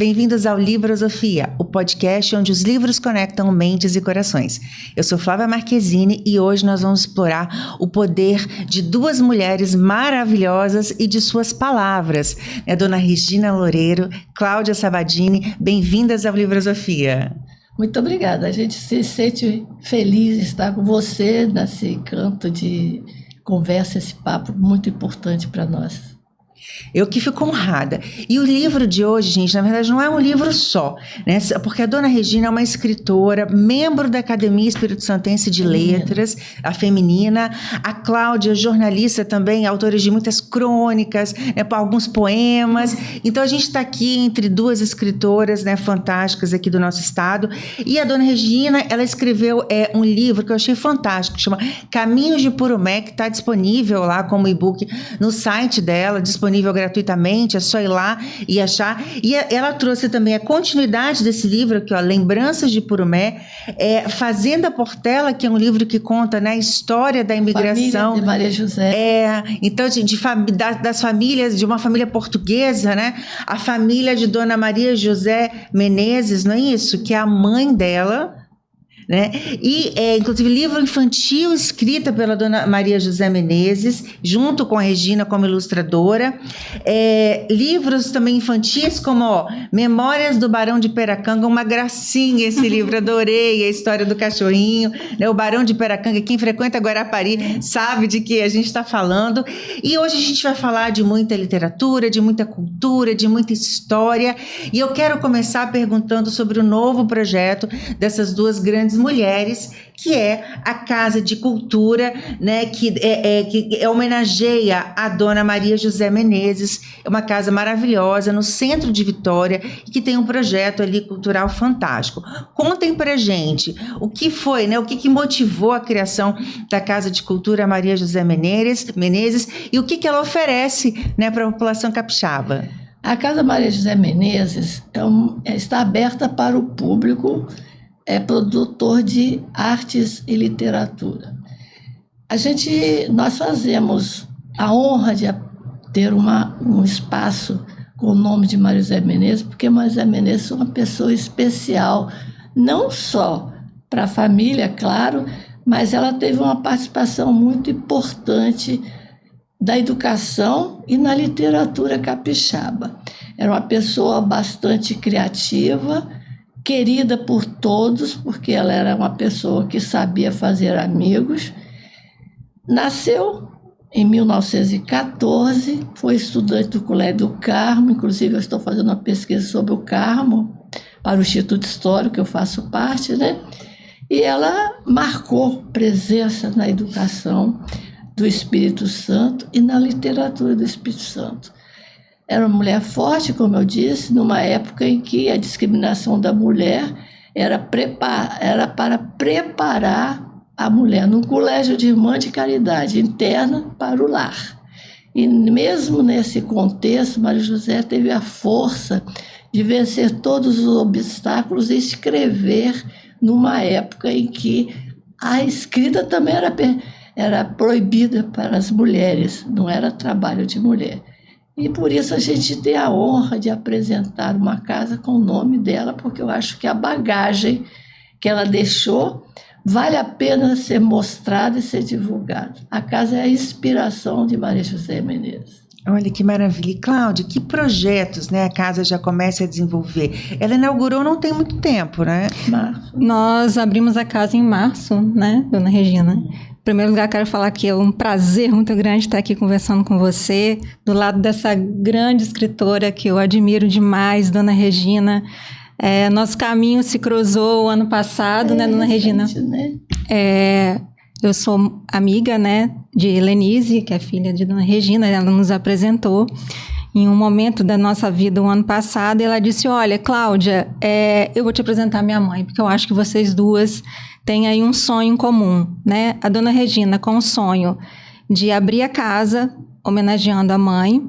Bem-vindos ao Livrosofia, o podcast onde os livros conectam mentes e corações. Eu sou Flávia Marquezine e hoje nós vamos explorar o poder de duas mulheres maravilhosas e de suas palavras. É a dona Regina Loureiro, Cláudia Sabadini, bem-vindas ao Livrosofia. Muito obrigada, a gente se sente feliz de estar com você nesse canto de conversa, esse papo muito importante para nós. Eu que fico honrada. E o livro de hoje, gente, na verdade não é um livro só, né? Porque a dona Regina é uma escritora, membro da Academia Espírito Santense de Letras, a feminina. A Cláudia, jornalista também, autora de muitas crônicas, né, alguns poemas. Então a gente está aqui entre duas escritoras, né, fantásticas aqui do nosso estado. E a dona Regina, ela escreveu um livro que eu achei fantástico, que chama Caminhos de Purumé, que está disponível lá como e-book no site dela, disponível gratuitamente, é só ir lá e achar. E ela trouxe também a continuidade desse livro aqui, ó, Lembranças de Purumé, Fazenda Portela, que é um livro que conta, né, a história da imigração. Família de Maria José. Então, das famílias, de uma família portuguesa, né? A família de Dona Maria José Menezes, não é isso? Que é a mãe dela, né? E, inclusive, livro infantil escrita pela Dona Maria José Menezes, junto com a Regina como ilustradora. Livros também infantis, como Memórias do Barão de Peracanga, uma gracinha esse livro, adorei a história do cachorrinho, né? O Barão de Peracanga, quem frequenta Guarapari sabe de que a gente está falando. E hoje a gente vai falar de muita literatura, de muita cultura, de muita história. E eu quero começar perguntando sobre o novo projeto dessas duas grandes mulheres, que é a Casa de Cultura, né, que homenageia a Dona Maria José Menezes. É uma casa maravilhosa no centro de Vitória e que tem um projeto ali cultural fantástico. Contem pra gente o que foi, né, o que motivou a criação da Casa de Cultura Maria José Menezes e o que ela oferece, né, para a população capixaba. A Casa Maria José Menezes está aberta para o público, é produtor de artes e literatura. Nós fazemos a honra de ter um espaço com o nome de Maria José Menezes, porque Maria José Menezes é uma pessoa especial, não só para a família, claro, mas ela teve uma participação muito importante da educação e na literatura capixaba. Era uma pessoa bastante criativa, querida por todos, porque ela era uma pessoa que sabia fazer amigos. Nasceu em 1914, foi estudante do Colégio do Carmo, inclusive eu estou fazendo uma pesquisa sobre o Carmo, para o Instituto Histórico, que eu faço parte, né? E ela marcou presença na educação do Espírito Santo e na literatura do Espírito Santo. Era uma mulher forte, como eu disse, numa época em que a discriminação da mulher era para preparar a mulher num colégio de irmã de caridade interna para o lar. E mesmo nesse contexto, Maria José teve a força de vencer todos os obstáculos e escrever numa época em que a escrita também era proibida para as mulheres, não era trabalho de mulher. E por isso a gente tem a honra de apresentar uma casa com o nome dela, porque eu acho que a bagagem que ela deixou vale a pena ser mostrada e ser divulgada. A casa é a inspiração de Maria José Menezes. Olha que maravilha. E, Cláudia, que projetos, né, a casa já começa a desenvolver? Ela inaugurou não tem muito tempo, né? Março. Nós abrimos a casa em março, né, dona Regina? Em primeiro lugar, quero falar que é um prazer muito grande estar aqui conversando com você, do lado dessa grande escritora que eu admiro demais, dona Regina. Nosso caminho se cruzou o ano passado, né, dona Regina? Né? Eu sou amiga, né, de Lenise, que é filha de dona Regina, ela nos apresentou em um momento da nossa vida, o ano passado, e ela disse, olha, Cláudia, eu vou te apresentar minha mãe, porque eu acho que vocês duas têm aí um sonho em comum, né? A dona Regina com o sonho de abrir a casa, homenageando a mãe,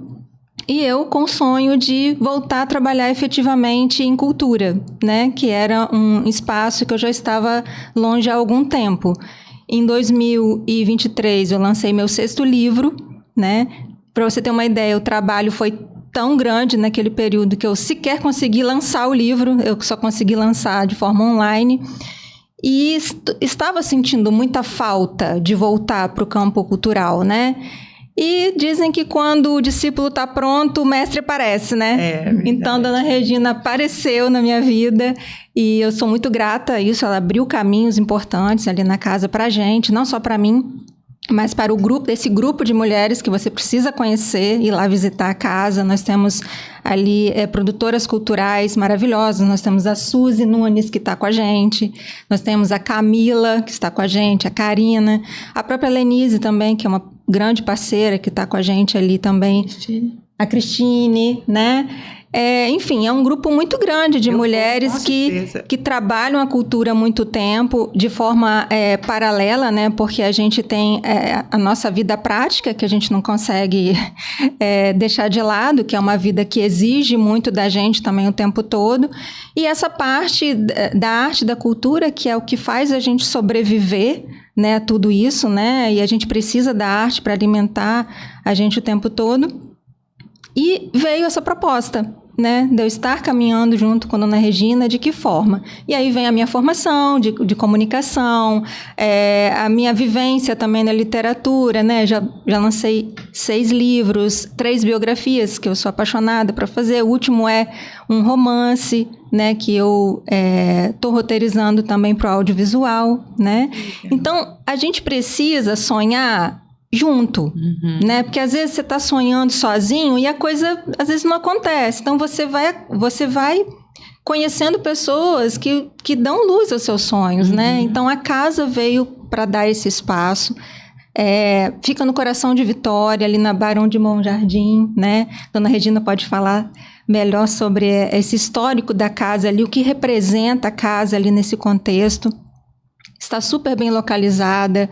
e eu com o sonho de voltar a trabalhar efetivamente em cultura, né? Que era um espaço que eu já estava longe há algum tempo. Em 2023, eu lancei meu 6º livro, né? Para você ter uma ideia, o trabalho foi tão grande naquele período que eu sequer consegui lançar o livro, eu só consegui lançar de forma online. E estava sentindo muita falta de voltar para o campo cultural, né? E dizem que quando o discípulo está pronto, o mestre aparece, né? Então, Dona Regina apareceu na minha vida e eu sou muito grata a isso. Ela abriu caminhos importantes ali na casa para a gente, não só para mim, mas para o grupo, esse grupo de mulheres que você precisa conhecer, ir lá visitar a casa. Nós temos ali produtoras culturais maravilhosas. Nós temos a Suzy Nunes, que está com a gente. Nós temos a Camila, que está com a gente, a Karina. A própria Lenise também, que é uma grande parceira, que está com a gente ali também. A Cristine, né? Enfim, é um grupo muito grande de mulheres que trabalham a cultura há muito tempo, de forma paralela, né? Porque a gente tem a nossa vida prática, que a gente não consegue deixar de lado, que é uma vida que exige muito da gente também o tempo todo. E essa parte da arte, da cultura, que é o que faz a gente sobreviver, né? Tudo isso, né? E a gente precisa da arte para alimentar a gente o tempo todo. E veio essa proposta, né, de eu estar caminhando junto com a Dona Regina, de que forma? E aí vem a minha formação de comunicação, a minha vivência também na literatura, né, já lancei 6 livros, 3 biografias que eu sou apaixonada para fazer, o último é um romance, né, que eu estou roteirizando também para o audiovisual, né, então a gente precisa sonhar junto, né? Porque às vezes você está sonhando sozinho e a coisa às vezes não acontece. Então você vai conhecendo pessoas que dão luz aos seus sonhos, né? Então a casa veio para dar esse espaço. Fica no coração de Vitória, ali na Barão de Bom Jardim, né? Dona Regina pode falar melhor sobre esse histórico da casa ali, o que representa a casa ali nesse contexto. Está super bem localizada.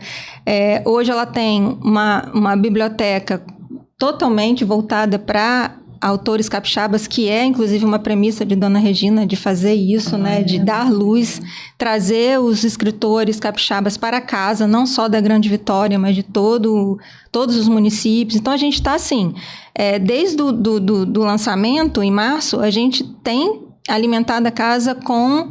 Hoje ela tem uma biblioteca totalmente voltada para autores capixabas, que é inclusive uma premissa de Dona Regina de fazer isso, né, de dar luz, trazer os escritores capixabas para casa, não só da Grande Vitória, mas de todos os municípios. Então a gente está assim, desde do lançamento em março, a gente tem alimentado a casa com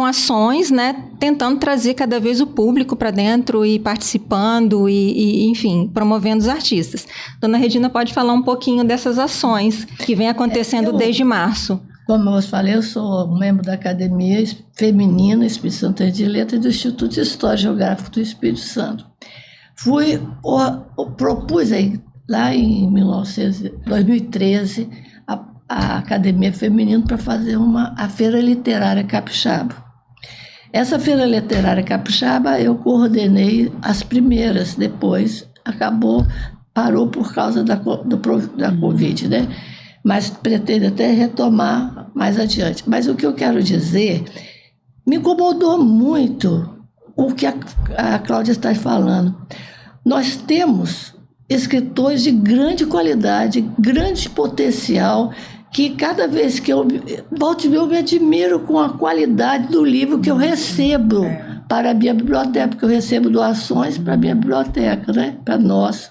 ações, né, tentando trazer cada vez o público para dentro e participando e, enfim, promovendo os artistas. Dona Regina pode falar um pouquinho dessas ações que vem acontecendo desde março. Como eu falei, eu sou membro da Academia Feminina Espírito Santo de Letras e do Instituto de História Geográfica do Espírito Santo. Propus aí, lá em 2013, a Academia Feminina para fazer a Feira Literária Capixaba. Essa Feira Literária Capixaba eu coordenei as primeiras, depois parou por causa da Covid, né? Mas pretendo até retomar mais adiante. Mas o que eu quero dizer, me incomodou muito o que a Cláudia está falando. Nós temos escritores de grande qualidade, grande potencial, que cada vez que eu me admiro com a qualidade do livro que eu recebo para a minha biblioteca, porque eu recebo doações para a minha biblioteca, né? Para nós.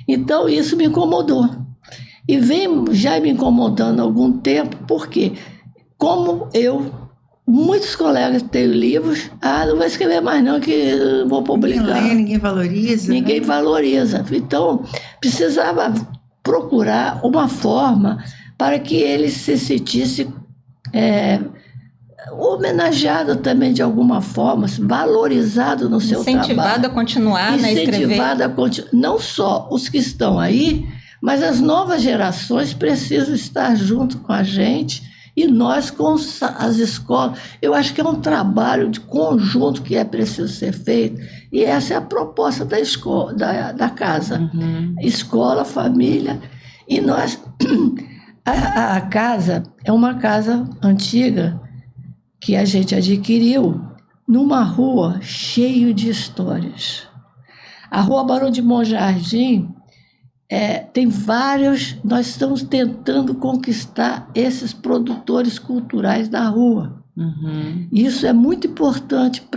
Então, isso me incomodou. E vem já me incomodando há algum tempo, porque, como muitos colegas têm livros, não vou escrever mais não, que vou publicar. Ninguém lê, ninguém valoriza. Ninguém valoriza. Então, precisava procurar uma forma para que ele se sentisse homenageado também de alguma forma, valorizado no seu trabalho. Incentivado a continuar, né, a escrever. Incentivado a continuar. Não só os que estão aí, mas as novas gerações precisam estar junto com a gente e nós com as escolas. Eu acho que é um trabalho de conjunto que é preciso ser feito e essa é a proposta da escola, da casa. Escola, família e nós... A casa é uma casa antiga que a gente adquiriu numa rua cheia de histórias. A Rua Barão de Bom Jardim tem vários... Nós estamos tentando conquistar esses produtores culturais da rua. Isso é muito importante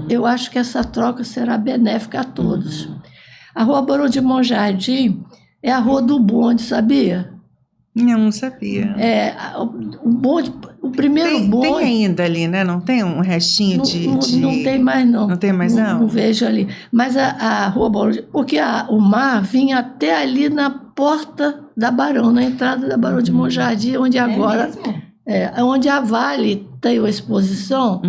eu acho que essa troca será benéfica a todos. A Rua Barão de Bom Jardim é a Rua do Bonde, sabia? Não sabia. O primeiro bonde... Tem ainda ali, né? Não tem um restinho Não tem mais, não. Não tem mais, não? Não vejo ali. Mas a Rua Barão... Porque o mar vinha até ali na porta da Barão, na entrada da Barão de Monjardim, onde agora... onde a Vale tem uma exposição.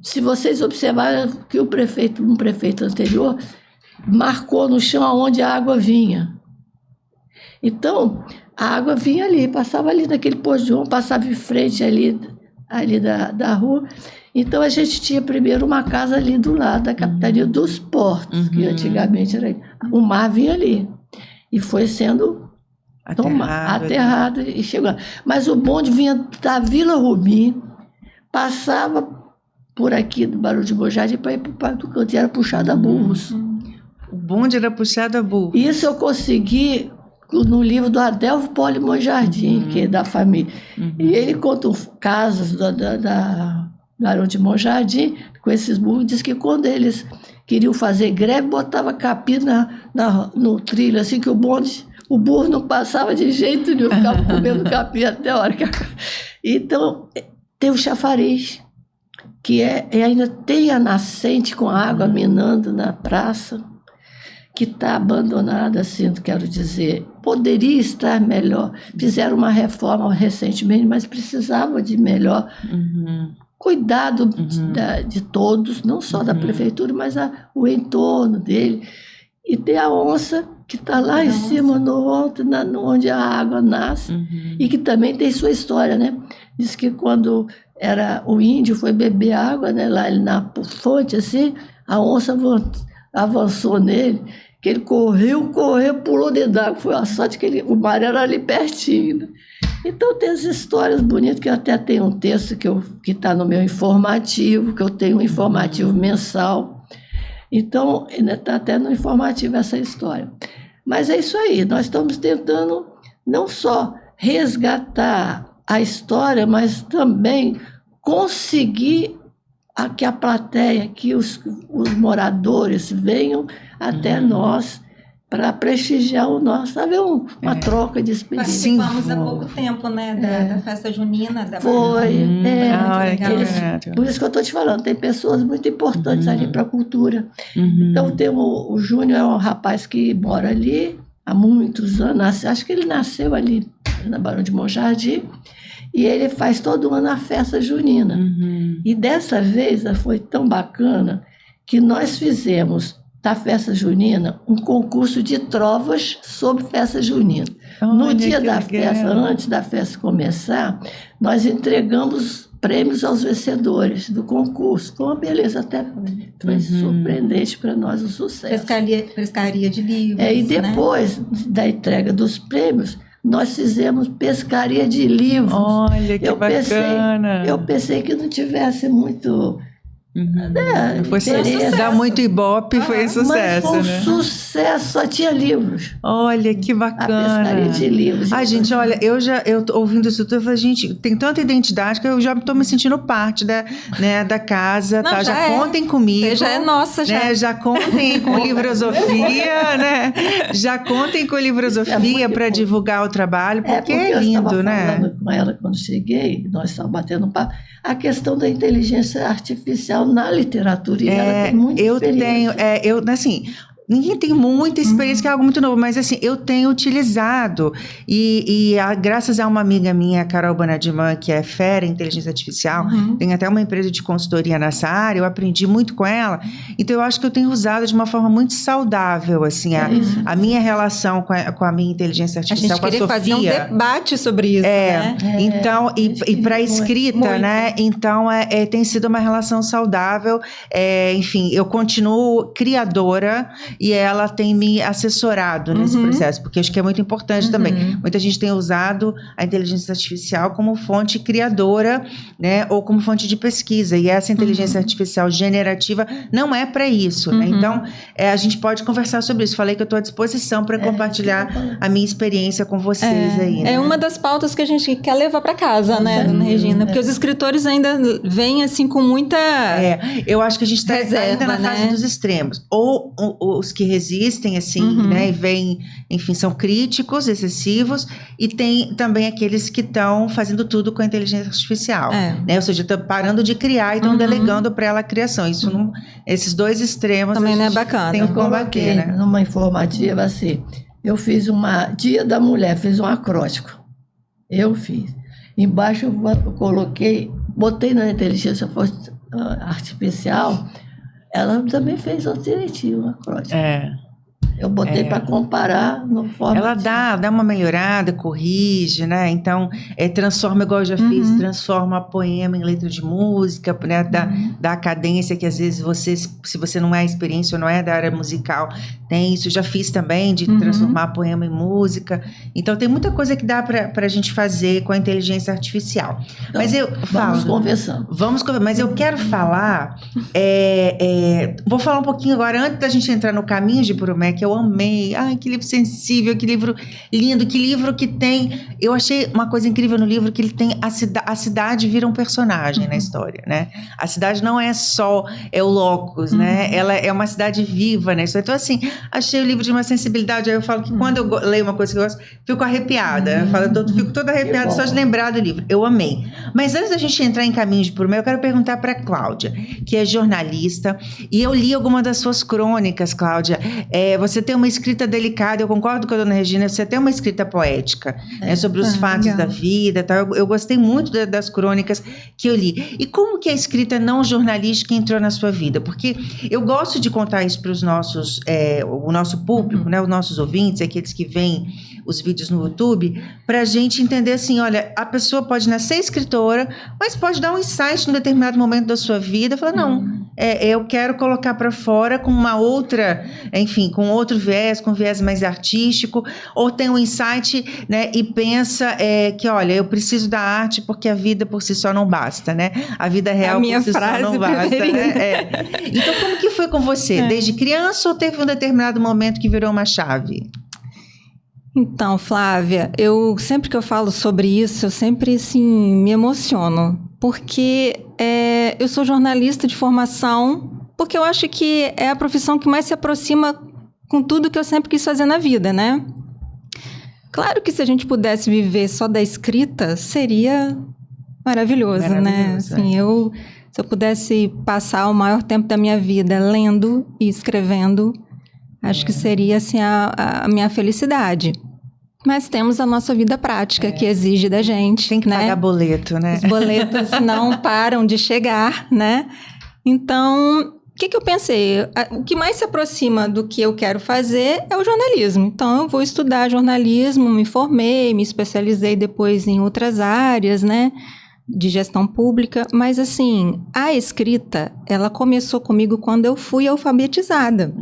Se vocês observarem que um prefeito anterior marcou no chão aonde a água vinha. Então, a água vinha ali, passava ali naquele posto de João, passava em frente ali da rua. Então, a gente tinha primeiro uma casa ali do lado da Capitania dos Portos, que antigamente era... O mar vinha ali. E foi sendo aterrado e chegou. Mas o bonde vinha da Vila Rumi, passava por aqui do Barão de Monjardim para ir para o Parque do Canto, e era puxado a burros. O bonde era puxado a burros. Isso eu consegui no livro do Adelfo Poli Monjardim, que é da família. E ele conta casos da Barão de Monjardim com esses burros. Diz que quando eles queriam fazer greve, botava capim no trilho, assim que o burro não passava de jeito nenhum, ficava comendo capim até a hora que... Então, tem o chafariz, que ainda tem a nascente com a água minando na praça, que está abandonada, assim, quero dizer. Poderia estar melhor. Fizeram uma reforma recentemente, mas precisava de melhor cuidado de todos, não só da prefeitura, mas o entorno dele. E tem a onça, que está lá em cima, no alto, onde a água nasce, e que também tem sua história, né? Diz que quando o índio foi beber água, né, lá na fonte, assim, a onça avançou nele, que ele correu, pulou dentro d'água. Foi a sorte que o mar era ali pertinho. Né? Então tem as histórias bonitas, que eu até tenho um texto que está no meu informativo, que eu tenho um informativo mensal. Então, ainda está até no informativo essa história. Mas é isso aí, nós estamos tentando não só resgatar a história, mas também conseguir que a plateia, que os moradores venham até nós para prestigiar o nosso, sabe, uma troca de experiência. Participamos há pouco tempo, né, da festa junina. Foi, por isso que eu estou te falando, tem pessoas muito importantes ali para a cultura. Então, o Júnior é um rapaz que mora ali há muitos anos, acho que ele nasceu ali na Barão de Monjardim, e ele faz todo ano a festa junina. E dessa vez foi tão bacana que nós fizemos da festa junina um concurso de trovas sobre festa junina. No dia da festa, antes da festa começar, nós entregamos prêmios aos vencedores do concurso. Foi uma beleza, até foi surpreendente para nós o sucesso. Pescaria de livros. E depois da entrega dos prêmios, nós fizemos pescaria de livros. Olha, que bacana! Eu pensei que não tivesse muito... Foi sucesso. Dá muito ibope, foi sucesso, mas foi né? Sucesso, só tinha livros. Olha, que bacana. A pescaria de livros. Gente, olha, eu tô ouvindo isso tudo, eu falei, gente, tem tanta identidade que eu já estou me sentindo parte da casa. Não, tá? Já contem comigo. Você já é nossa, já. Né? Já contem com Livrosofia, né? Já contem com Livrosofia para divulgar o trabalho, porque é lindo, né? Eu estava falando com ela quando cheguei, nós estávamos batendo um papo, a questão da inteligência artificial na literatura, e ela tem muita experiência. Assim, ninguém tem muita experiência, que é algo muito novo, mas assim, eu tenho utilizado, graças a uma amiga minha, Carol Bonadiman, que é fera em inteligência artificial, tem até uma empresa de consultoria nessa área, eu aprendi muito com ela, então eu acho que eu tenho usado de uma forma muito saudável, assim, a minha relação com a minha inteligência artificial, com a Sofia. Fazer um debate sobre isso, né? Então, e para escrita, muito. Né? Então, tem sido uma relação saudável, enfim, eu continuo criadora, e ela tem me assessorado nesse processo, porque acho que é muito importante também. Muita gente tem usado a inteligência artificial como fonte criadora, né, ou como fonte de pesquisa, e essa inteligência artificial generativa não é para isso, né? Então, a gente pode conversar sobre isso. Falei que eu estou à disposição para compartilhar a minha experiência com vocês aí. Né? É uma das pautas que a gente quer levar para casa, né, dona Regina? Porque os escritores ainda vêm assim com muita eu acho que a gente está ainda na fase dos extremos. Ou os que resistem, assim, né? E vêm, enfim, são críticos, excessivos, e tem também aqueles que estão fazendo tudo com a inteligência artificial, né? Ou seja, estão parando de criar e estão delegando para ela a criação. Isso não, esses dois extremos também não é bacana. Tem que combater, né? Numa informativa assim, eu fiz Dia da Mulher, fiz um acróstico. Eu fiz. Embaixo eu coloquei, botei na inteligência artificial, ela também fez direitinho o acróstico. Eu botei para comparar no forma. Ela dá uma melhorada, corrige, né? Então, transforma, igual eu já fiz, transforma poema em letra de música, né? Dá a cadência que às vezes se você não é experiência ou não é da área musical, tem isso. Já fiz também, de transformar poema em música. Então, tem muita coisa que dá para a gente fazer com a inteligência artificial. Então, mas vamos conversando. Mas eu quero falar, vou falar um pouquinho agora, antes da gente entrar no Caminho de Purumé, que eu amei. Ai, que livro sensível, que livro lindo, que livro que tem... Eu achei uma coisa incrível no livro, que ele tem... A cidade vira um personagem na história, né? A cidade não é só o locus, né? Ela é uma cidade viva, né? Então, assim, achei o livro de uma sensibilidade. Aí eu falo que quando eu leio uma coisa que eu gosto, fico arrepiada. Fico toda arrepiada só de lembrar do livro. Eu amei. Mas antes da gente entrar em Caminho de Purumé, eu quero perguntar para Cláudia, que é jornalista, e eu li alguma das suas crônicas, Cláudia. Você tem uma escrita delicada, eu concordo com a dona Regina, você tem uma escrita poética, né, sobre os fatos da vida, tal. Eu gostei muito das crônicas que eu li. E como que a escrita não jornalística entrou na sua vida? Porque eu gosto de contar isso para o nosso público, né, os nossos ouvintes, aqueles que veem os vídeos no YouTube, para a gente entender assim, olha, a pessoa pode nascer escritora, mas pode dar um insight em um determinado momento da sua vida, falar, não, eu quero colocar para fora com uma outra, enfim, com outro viés, com viés mais artístico, ou tem um insight, né, e pensa que, olha, eu preciso da arte porque a vida por si só não basta, né? A vida real por si só não basta, né? Então, como que foi com você? Desde criança ou teve um determinado momento que virou uma chave? Então, Flávia, sempre que eu falo sobre isso, eu sempre, assim, me emociono, porque eu sou jornalista de formação, porque eu acho que é a profissão que mais se aproxima com tudo que eu sempre quis fazer na vida, né? Claro que se a gente pudesse viver só da escrita, seria maravilhoso, né? Assim, se eu pudesse passar o maior tempo da minha vida lendo e escrevendo, acho que seria assim, a minha felicidade. Mas temos a nossa vida prática, que exige da gente. Tem que pagar boleto, né? Os boletos não param de chegar, né? Então, o que eu pensei? O que mais se aproxima do que eu quero fazer é o jornalismo. Então, eu vou estudar jornalismo, me formei, me especializei depois em outras áreas, né? De gestão pública, mas assim, a escrita, ela começou comigo quando eu fui alfabetizada.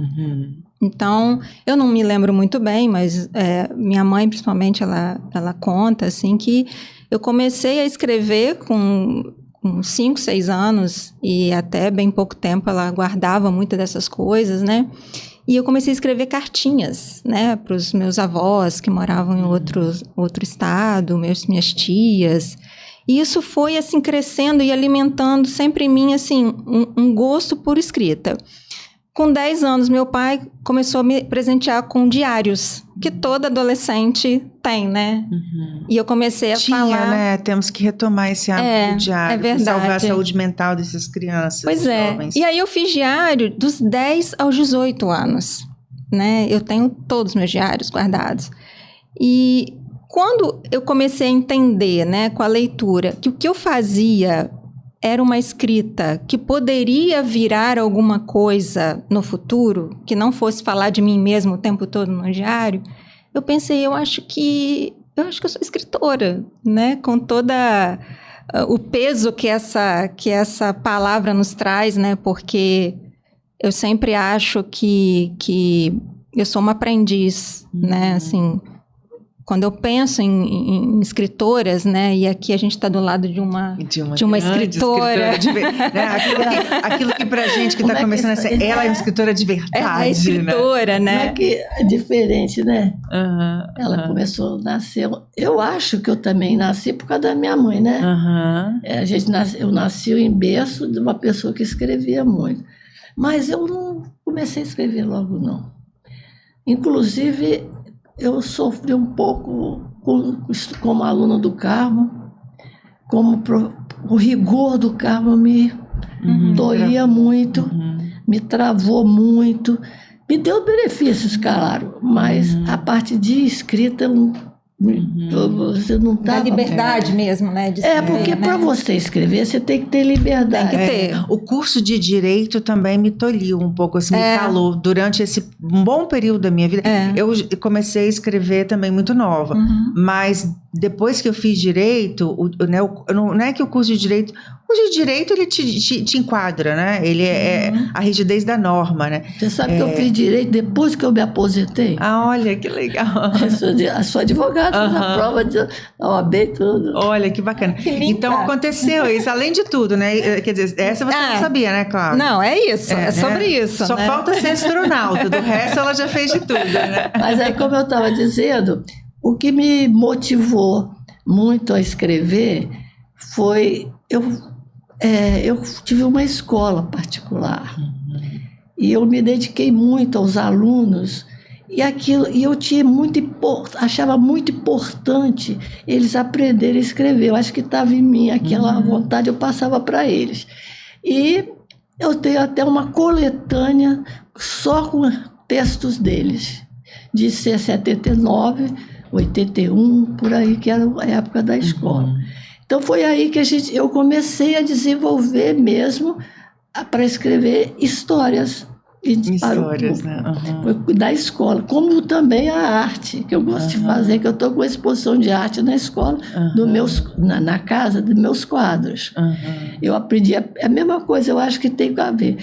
Então, eu não me lembro muito bem, mas minha mãe, principalmente, ela conta, assim, que eu comecei a escrever com 5, 6 anos, e até bem pouco tempo ela guardava muitas dessas coisas, né? E eu comecei a escrever cartinhas, né, para os meus avós, que moravam em outro estado, minhas tias. E isso foi, assim, crescendo e alimentando sempre em mim, assim, um gosto por escrita. Com 10 anos, meu pai começou a me presentear com diários, que toda adolescente tem, né? E eu comecei a falar... né? Temos que retomar esse hábito do diário. É verdade. Salvar a saúde mental dessas crianças, pois é. jovens. E aí eu fiz diário dos 10 aos 18 anos, né? Eu tenho todos os meus diários guardados. E quando eu comecei a entender, né, com a leitura, que o que eu fazia era uma escrita que poderia virar alguma coisa no futuro, que não fosse falar de mim mesmo o tempo todo no diário, eu pensei, eu acho que eu sou escritora, né? Com toda o peso que essa palavra nos traz, né? Porque eu sempre acho que eu sou uma aprendiz, né? Assim, quando eu penso em escritoras, né, e aqui a gente está do lado de uma escritora, né? aquilo que pra gente que está começando a ser, ela é uma escritora de verdade, é escritora, né? Não é que é diferente, né? Ela começou a nascer, eu acho que eu também nasci por causa da minha mãe, né? Eu nasci em berço de uma pessoa que escrevia muito, mas eu não comecei a escrever logo, não. Inclusive, eu sofri um pouco como aluna do Carmo, o rigor do Carmo me doía muito, me travou muito, me deu benefícios, claro, mas a parte de escrita você não Da estava... liberdade mesmo, né? De escrever, porque para você escrever, você tem que ter liberdade. Tem que ter. O curso de Direito também me tolhiu um pouco, assim, me calou. Durante um bom período da minha vida, eu comecei a escrever também muito nova. Mas depois que eu fiz Direito, não é que o curso de Direito... O curso de Direito, ele te enquadra, né? Ele é a rigidez da norma, né? Você sabe que eu fiz Direito depois que eu me aposentei? Ah, olha, que legal. Eu sou advogada, fiz a prova de OAB e tudo. Olha, que bacana. Então, aconteceu isso, além de tudo, né? Quer dizer, essa você não sabia, né, Cláudia? Não, é isso, é sobre isso. Só né? falta ser astronauta, do resto ela já fez de tudo, né? Mas aí, como eu estava dizendo, o que me motivou muito a escrever foi... Eu tive uma escola particular e eu me dediquei muito aos alunos e eu achava muito importante eles aprenderem a escrever. Eu acho que estava em mim aquela vontade, eu passava para eles. E eu tenho até uma coletânea só com textos deles, de 79, 81, por aí, que era a época da escola. Então foi aí que eu comecei a desenvolver mesmo para escrever histórias. Histórias, né? Foi da escola, como também a arte, que eu gosto de fazer, que eu estou com uma exposição de arte na escola, na casa dos meus quadros. Eu aprendi a mesma coisa, eu acho que tem a ver.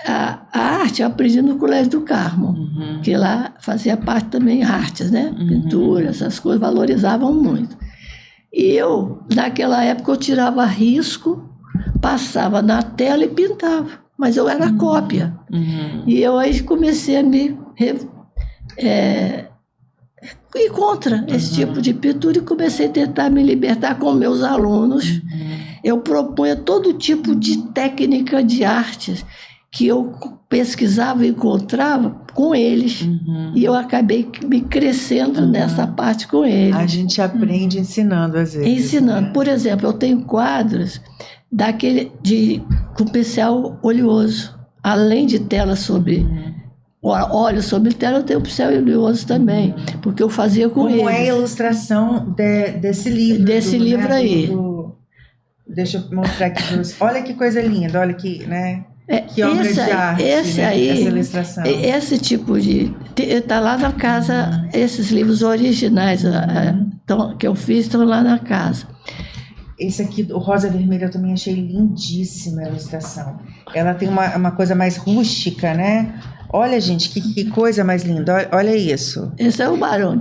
A arte eu aprendi no Colégio do Carmo, que lá fazia parte também artes, né? Pintura, essas coisas valorizavam muito. E naquela época, eu tirava risco, passava na tela e pintava. Mas eu era cópia. E eu aí comecei a me ir contra esse tipo de pintura e comecei a tentar me libertar com meus alunos. Eu propunha todo tipo de técnica de artes que eu pesquisava e encontrava com eles. E eu acabei me crescendo nessa parte com eles. A gente aprende ensinando, às vezes. Ensinando. Por exemplo, eu tenho quadros com pincel oleoso. Além de tela sobre óleo sobre tela, eu tenho pincel oleoso também, porque eu fazia com eles. Como é a ilustração desse livro? Desse livro aí. Deixa eu mostrar aqui para você. Olha que coisa linda, olha que, né? Que obra de arte, essa ilustração. Esse tipo de... Está lá na casa, esses livros originais que eu fiz estão lá na casa. Esse aqui, o Rosa Vermelha, eu também achei lindíssima a ilustração. Ela tem uma coisa mais rústica, né? Olha, gente, que coisa mais linda. Olha isso. Esse é o Barão.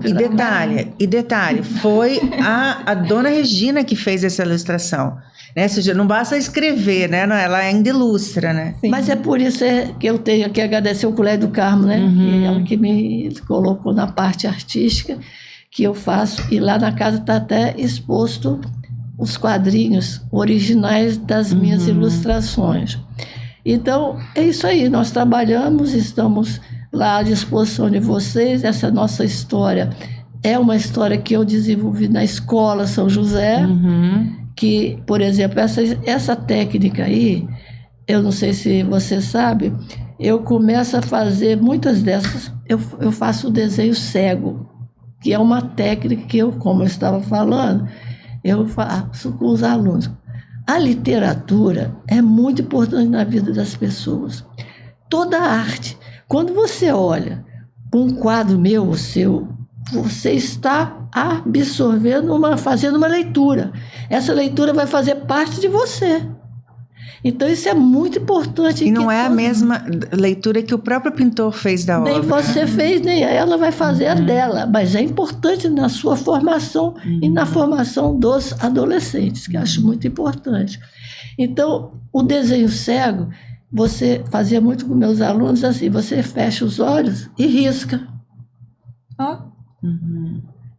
E detalhe, foi a Dona Regina que fez essa ilustração. Né? Ou seja, não basta escrever, né? Ela ainda ilustra, né? Sim. Mas é por isso que eu tenho que agradecer o Colégio do Carmo, né? Ela que me colocou na parte artística que eu faço. E lá na casa está até exposto os quadrinhos originais das minhas ilustrações. Então, é isso aí. Nós trabalhamos, estamos lá à disposição de vocês. Essa nossa história é uma história que eu desenvolvi na Escola São José, que, por exemplo, essa técnica aí, eu não sei se você sabe, eu começo a fazer muitas dessas, eu faço o desenho cego, que é uma técnica que como eu estava falando, eu faço com os alunos. A literatura é muito importante na vida das pessoas. Toda a arte. Quando você olha um quadro meu ou seu, você está absorvendo, fazendo uma leitura. Essa leitura vai fazer parte de você. Então, isso é muito importante. E não é a mesma leitura que o próprio pintor fez da obra. Nem você fez, nem ela vai fazer a dela. Mas é importante na sua formação e na formação dos adolescentes, que eu acho muito importante. Então, o desenho cego, você fazia muito com meus alunos assim, você fecha os olhos e risca.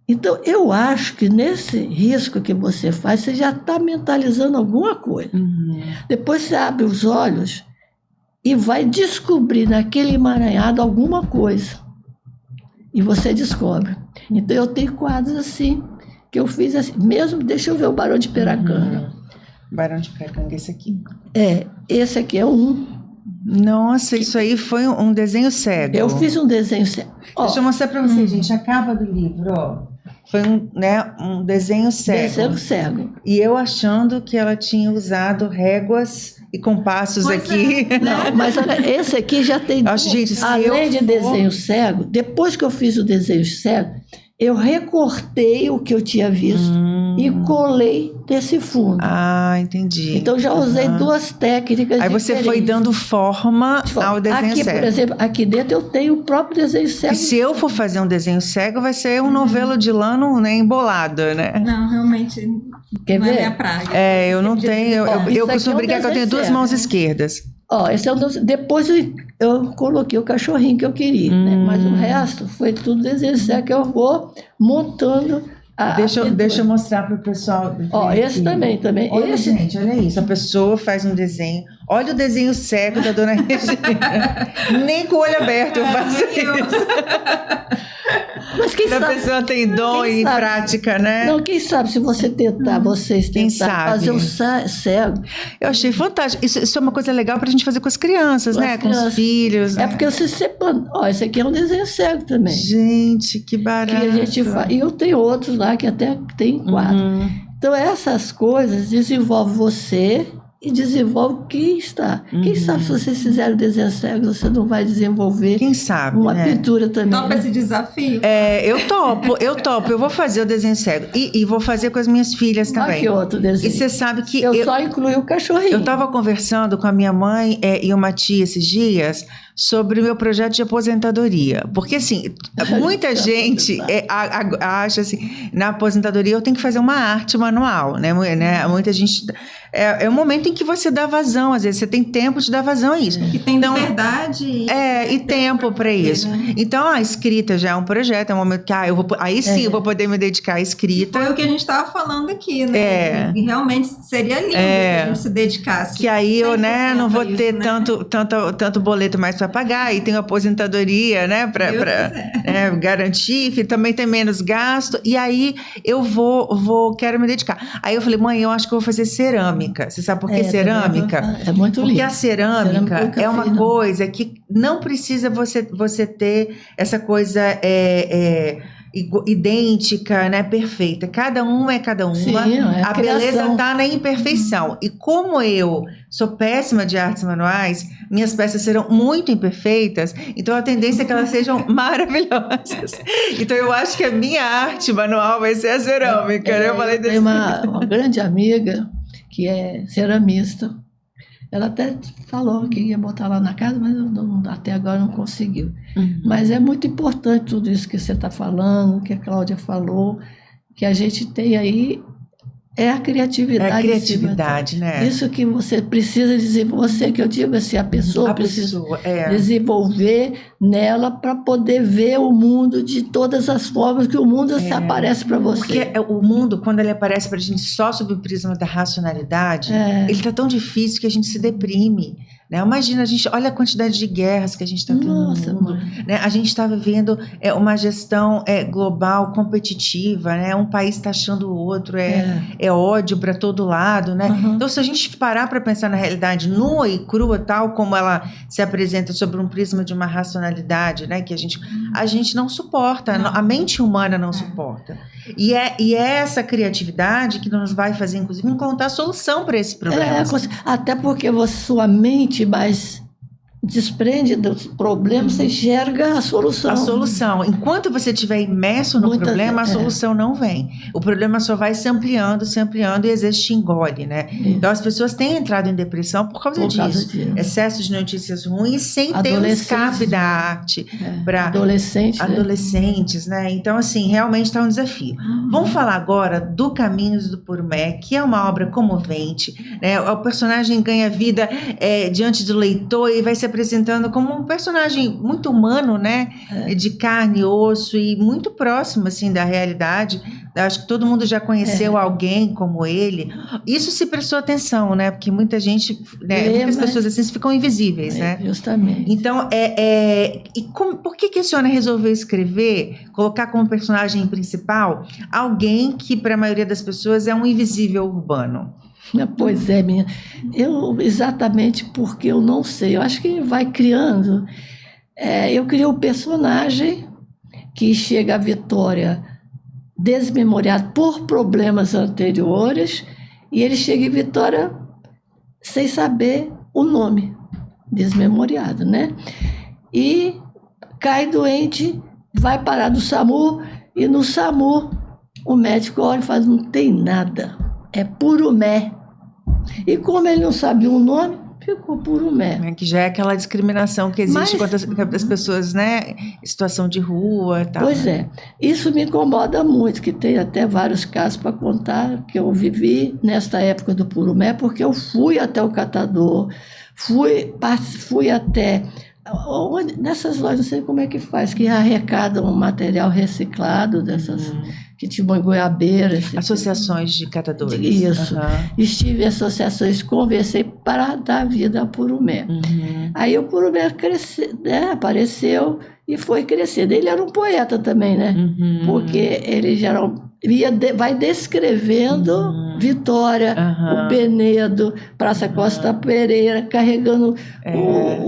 Então, eu acho que nesse risco que você faz, você já está mentalizando alguma coisa. Depois você abre os olhos e vai descobrir naquele emaranhado alguma coisa. e você descobre. Então eu tenho quadros assim, que eu fiz assim, mesmo, deixa eu ver o Barão de Piracanga. Barão de Piracanga, esse aqui. Esse aqui é um. Nossa, isso aí foi um desenho cego. Eu fiz um desenho cego. Deixa eu mostrar para vocês, gente, a capa do livro, ó. Foi um desenho cego. Desenho cego. E eu achando que ela tinha usado réguas e compassos aqui. Não, mas olha, esse aqui já tem... Gente, além de desenho cego, depois que eu fiz o desenho cego, eu recortei o que eu tinha visto e colei desse fundo. Ah, entendi. Então já usei duas técnicas Aí você foi dando forma ao desenho aqui, cego. Por exemplo, aqui dentro eu tenho o próprio desenho cego. E se eu for fazer um desenho cego, vai ser um novelo de lã, né, embolado, né? Não, realmente Quer não ver? é minha praga. Eu não tenho... Eu costumo brincar que eu tenho duas mãos esquerdas. Esse é um dos... Depois eu coloquei o cachorrinho que eu queria, né? Mas o resto foi tudo desenho cego que eu vou montando Deixa eu mostrar para o pessoal. Esse também. Olha, esse... gente, olha isso. A pessoa faz um desenho. Olha o desenho cego da dona Regina. Nem com o olho aberto eu faço isso. Mas quem sabe? A pessoa tem dom e prática, né? Não, quem sabe se vocês tentar fazer um cego. Eu achei fantástico. Isso é uma coisa legal para a gente fazer com as crianças, né? Com os filhos. É porque você separa. Esse aqui é um desenho cego também. Gente, que barato. Que a gente faz. E eu tenho outros lá que até tem quadro. Então, essas coisas desenvolvem você e desenvolve quem está. Quem sabe se vocês fizerem o desenho cego, você não vai desenvolver uma pintura também. Topa esse desafio? Eu topo. Eu vou fazer o desenho cego. E vou fazer com as minhas filhas também. Que outro desenho. E você sabe que... Eu só incluí o cachorrinho. Eu estava conversando com a minha mãe e uma tia esses dias sobre o meu projeto de aposentadoria. Porque, assim, muita gente acha assim, na aposentadoria eu tenho que fazer uma arte manual, né? Muita gente... É o momento em que você dá vazão, às vezes você tem tempo de dar vazão a isso. Que tem liberdade. E tempo para isso. Então, a escrita já é um projeto, é um momento que eu vou poder me dedicar à escrita. Foi o que a gente estava falando aqui, né? E realmente seria lindo se a gente se dedicasse. Que aí eu, não vou ter tanto boleto mais para pagar, e tenho aposentadoria, né, para garantir, também tem menos gasto, e aí eu quero me dedicar. Aí eu falei, mãe, eu acho que eu vou fazer cerâmica. Você sabe por que cerâmica? É muito lindo. Porque a cerâmica é uma coisa que não precisa você ter essa coisa idêntica, né, perfeita. Cada uma é cada uma. Sim, a beleza está na imperfeição. E como eu sou péssima de artes manuais, minhas peças serão muito imperfeitas, então a tendência é que elas sejam maravilhosas. Então eu acho que a minha arte manual vai ser a cerâmica. Eu falei tem uma grande amiga que é ceramista. Ela até falou que ia botar lá na casa, mas até agora não conseguiu. Mas é muito importante tudo isso que você está falando, que a Cláudia falou, que a gente tem aí, a criatividade. É a criatividade, né? Isso que você precisa desenvolver, você que eu digo assim, a pessoa precisa desenvolver nela para poder ver o mundo de todas as formas que o mundo se aparece para você. Porque o mundo, quando ele aparece para a gente só sob o prisma da racionalidade, ele está tão difícil que a gente se deprime. Né? Imagina, olha a quantidade de guerras que a gente está tendo no mundo. Né? A gente está vivendo uma gestão global, competitiva, né? Um país está achando o outro, ódio para todo lado. Né? Então, se a gente parar para pensar na realidade nua e crua, tal como ela se apresenta sobre um prisma de uma racionalidade, né? Que a gente não suporta, a mente humana não suporta. E é essa criatividade que nos vai fazer, inclusive, encontrar solução para esse problema. Até porque sua mente mais desprende dos problemas, você enxerga a solução. A solução. Enquanto você estiver imerso no problema, a solução não vem. O problema só vai se ampliando, e às vezes te engole, né? Então as pessoas têm entrado em depressão por causa disso. Excesso de notícias ruins sem ter o escape da arte para adolescentes, né? Então, assim, realmente está um desafio. Vamos falar agora do Caminhos do Purumé, que é uma obra comovente, né? O personagem ganha vida diante do leitor e vai se apresentando como um personagem muito humano, né? De carne e osso e muito próximo, assim, da realidade, Eu acho que todo mundo já conheceu alguém como ele. Isso se prestou atenção, né? Porque muita gente, né? Muitas pessoas assim ficam invisíveis, né? Justamente. Então, por que a senhora resolveu escrever, colocar como personagem principal alguém que, para a maioria das pessoas, é um invisível urbano? Pois é, minha. Exatamente porque eu não sei. Eu acho que vai criando. Eu criei um personagem que chega à Vitória desmemoriado por problemas anteriores, e ele chega em Vitória sem saber o nome, desmemoriado, né? E cai doente, vai parar no SAMU, e no SAMU o médico olha e fala: não tem nada, é Purumé. E como ele não sabia o nome, ficou Purumé. Que já é aquela discriminação que existe contra as pessoas, né? Em situação de rua e tal. Pois é. Isso me incomoda muito, que tem até vários casos para contar que eu vivi nesta época do Purumé, porque eu fui até o catador, fui até... Nessas lojas, não sei como é que faz, que arrecadam material reciclado dessas... que tinham em Goiabeira. Associações de catadores. Isso. Estive em associações, conversei para dar vida a Purumé. Aí o Purumé apareceu e foi crescendo. Ele era um poeta também, né? Porque ele já vai descrevendo Vitória, o Penedo, Praça Costa Pereira, carregando...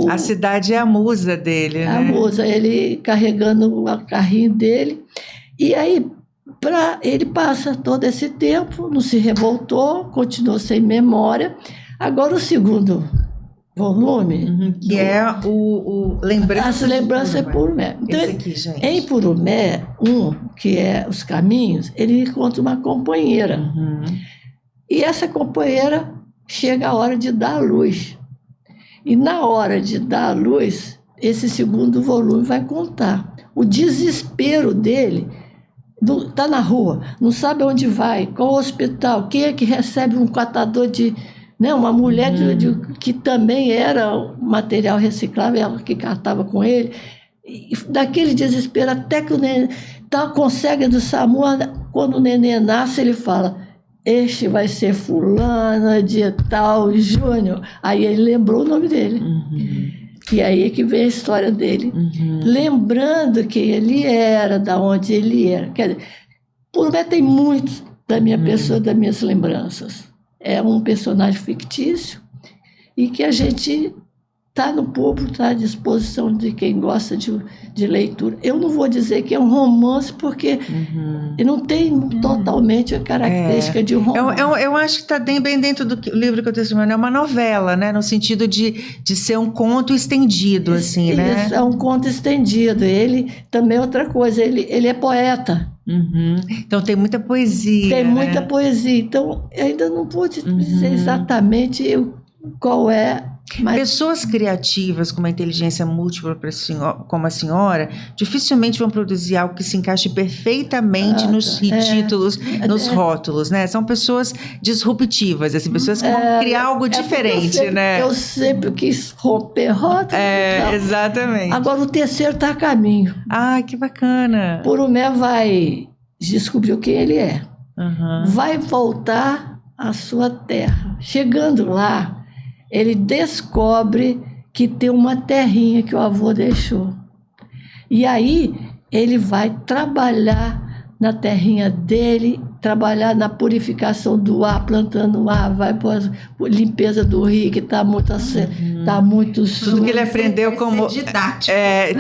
a cidade é a musa dele, né? A musa, ele carregando o carrinho dele. E aí... ele passa todo esse tempo, não se revoltou, continuou sem memória. Agora o segundo volume... que é o As Lembranças de Purumé. Então, esse aqui, gente. Em Purumé, que é Os Caminhos, ele encontra uma companheira. E essa companheira chega a hora de dar a luz. E na hora de dar a luz, esse segundo volume vai contar o desespero dele. Está na rua, não sabe onde vai, qual hospital, quem é que recebe um catador de... Né, uma mulher que também era material reciclável, ela que catava com ele. E daquele desespero, até que o neném consegue do SAMU, quando o neném nasce, ele fala: este vai ser fulana de tal, Júnior. Aí ele lembrou o nome dele. E aí que vem a história dele. Lembrando quem ele era, da onde ele era. Quer dizer, Purumé tem muito da minha pessoa, das minhas lembranças. É um personagem fictício e que a gente está no público, está à disposição de quem gosta de leitura. Eu não vou dizer que é um romance, porque não tem totalmente a característica de um romance. Eu acho que está bem dentro do livro que eu estou escrevendo. É uma novela, né? No sentido de ser um conto estendido, assim, né? Isso, é um conto estendido. Ele também é outra coisa, ele é poeta. Então tem muita poesia. Tem muita poesia. Então, eu ainda não pude dizer exatamente qual é. Mas... Pessoas criativas com uma inteligência múltipla como a senhora dificilmente vão produzir algo que se encaixe perfeitamente nos títulos, nos rótulos, né? São pessoas disruptivas, assim, pessoas que vão criar algo diferente, né? Eu sempre quis romper rótulos. Exatamente. Agora o terceiro está a caminho. Ah, que bacana. Purumé vai descobrir quem ele é. Vai voltar à sua terra. Chegando lá, ele descobre que tem uma terrinha que o avô deixou. E aí ele vai trabalhar na terrinha dele, trabalhar na purificação do ar, plantando ar, vai para a limpeza do rio, que está muito... Tudo que ele aprendeu como...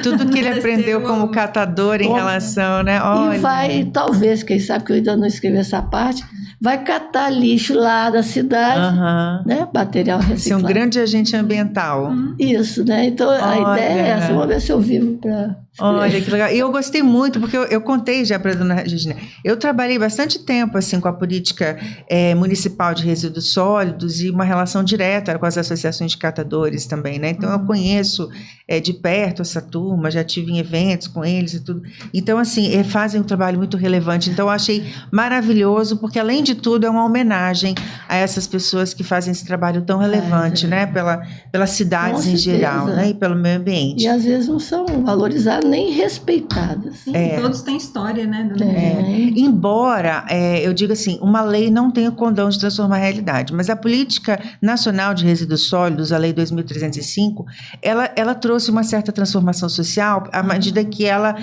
tudo que ele aprendeu como catador em relação, né? Olha. E vai, talvez, quem sabe que eu ainda não escrevi essa parte, vai catar lixo lá da cidade, né? Material reciclado. Ser um grande agente ambiental. Isso, né? Então, a ideia é essa. Vamos ver se eu vivo para... Olha, que legal. E eu gostei muito, porque eu contei já para a dona Regina. Eu trabalhei bastante tempo assim, com a política municipal de resíduos sólidos e uma relação direta com as associações de catadores também, né? Então, eu conheço de perto essa turma, já tive em eventos com eles e tudo. Então, assim, fazem um trabalho muito relevante. Então, eu achei maravilhoso, porque além de tudo, é uma homenagem a essas pessoas que fazem esse trabalho tão relevante, né? Pelas cidades em geral, né? E pelo meio ambiente. E às vezes não são valorizadas nem respeitadas. Sim, todos têm história, né? Embora, eu diga assim, uma lei não tem o condão de transformar a realidade, mas a Política Nacional de Resíduos Sólidos, a Lei 2305, ela trouxe uma certa transformação social à medida que ela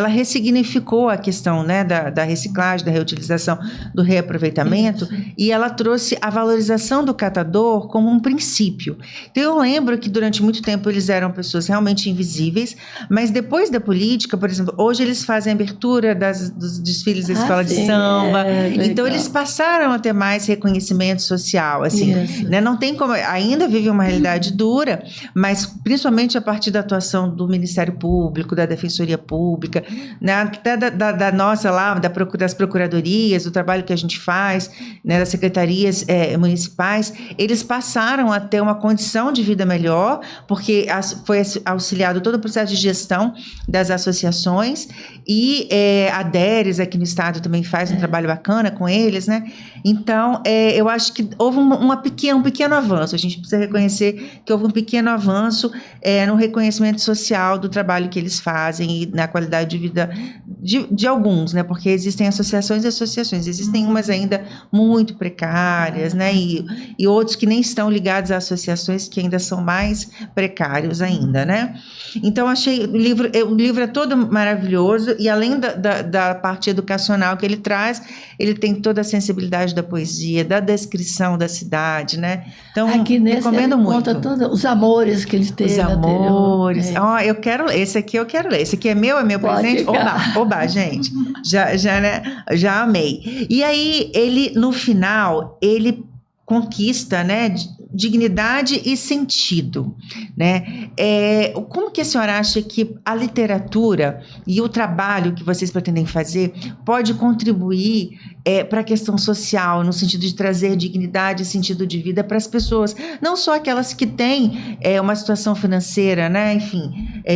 ressignificou a questão, né, da reciclagem, da reutilização, do reaproveitamento, e ela trouxe a valorização do catador como um princípio. Então eu lembro que durante muito tempo eles eram pessoas realmente invisíveis, mas depois da política, por exemplo, hoje eles fazem a abertura dos desfiles da escola de samba, então eles passaram a ter mais reconhecimento social, assim, né? Não tem como, ainda vive uma realidade dura, mas principalmente a partir da atuação do Ministério Público, da Defensoria Pública, né? Até da nossa lá, das procuradorias, do trabalho que a gente faz, né? Das secretarias municipais, eles passaram a ter uma condição de vida melhor, porque foi auxiliado todo o processo de gestão das associações, e a DERES aqui no estado também faz um trabalho bacana com eles, né? Então, eu acho que houve um pequeno avanço. A gente precisa reconhecer que houve um pequeno avanço no reconhecimento social do trabalho que eles fazem e na qualidade de vida de alguns, né? Porque existem associações e associações. Existem umas ainda muito precárias, né? E outros que nem estão ligados a associações que ainda são mais precários ainda, né? Então, achei o livro é todo maravilhoso, e além da parte educacional que ele traz, ele tem toda a sensibilidade da poesia, da descrição da cidade, né? Então, recomendo muito. Conta todos os amores que ele teve. Os amores. Eu quero ler. Esse aqui eu quero ler. Esse aqui é meu presente. Oba, gente. Já amei. E aí, no final, ele conquista, né, dignidade e sentido, né? Como que a senhora acha que a literatura e o trabalho que vocês pretendem fazer pode contribuir para a questão social, no sentido de trazer dignidade e sentido de vida para as pessoas, não só aquelas que têm uma situação financeira, né, enfim,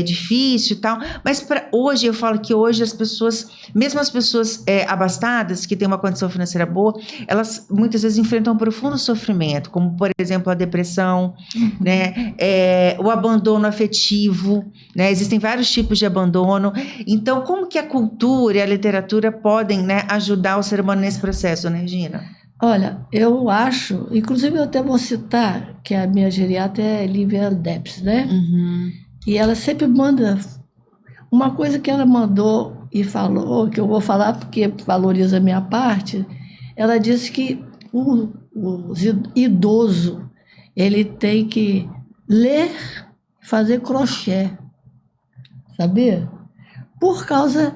difícil e tal, mas hoje, eu falo que hoje as pessoas, mesmo as pessoas abastadas, que têm uma condição financeira boa, elas muitas vezes enfrentam um profundo sofrimento, como, por exemplo, a depressão, né, o abandono afetivo, né, existem vários tipos de abandono. Então, como que a cultura e a literatura podem, né, ajudar o ser humano nesse processo, né, Regina? Olha, eu acho, inclusive eu até vou citar que a minha geriatra é Lívia Debs, né? E ela sempre manda uma coisa que ela mandou e falou, que eu vou falar porque valoriza a minha parte. Ela disse que o idoso, ele tem que ler, fazer crochê, sabia? Por causa,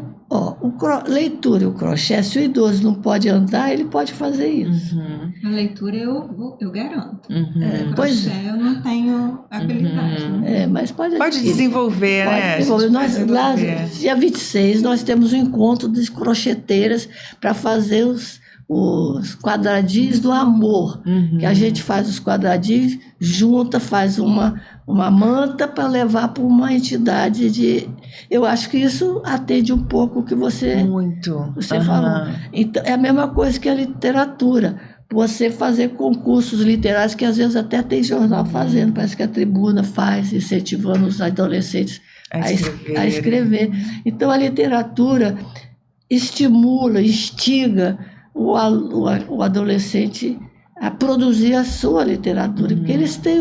leitura e o crochê, se o idoso não pode andar, ele pode fazer isso. A leitura eu garanto. Pois crochê eu não tenho habilidade. Né? Mas pode desenvolver, né? Lá, dia 26, nós temos um encontro de crocheteiras para fazer os quadradinhos do amor, que a gente faz os quadradinhos, junta, faz uma manta para levar para uma entidade eu acho que isso atende um pouco o que você falou. Então, é a mesma coisa que a literatura, você fazer concursos literários, que às vezes até tem jornal fazendo, parece que a Tribuna faz, incentivando os adolescentes a escrever. Então a literatura estimula, instiga o adolescente a produzir a sua literatura, porque eles têm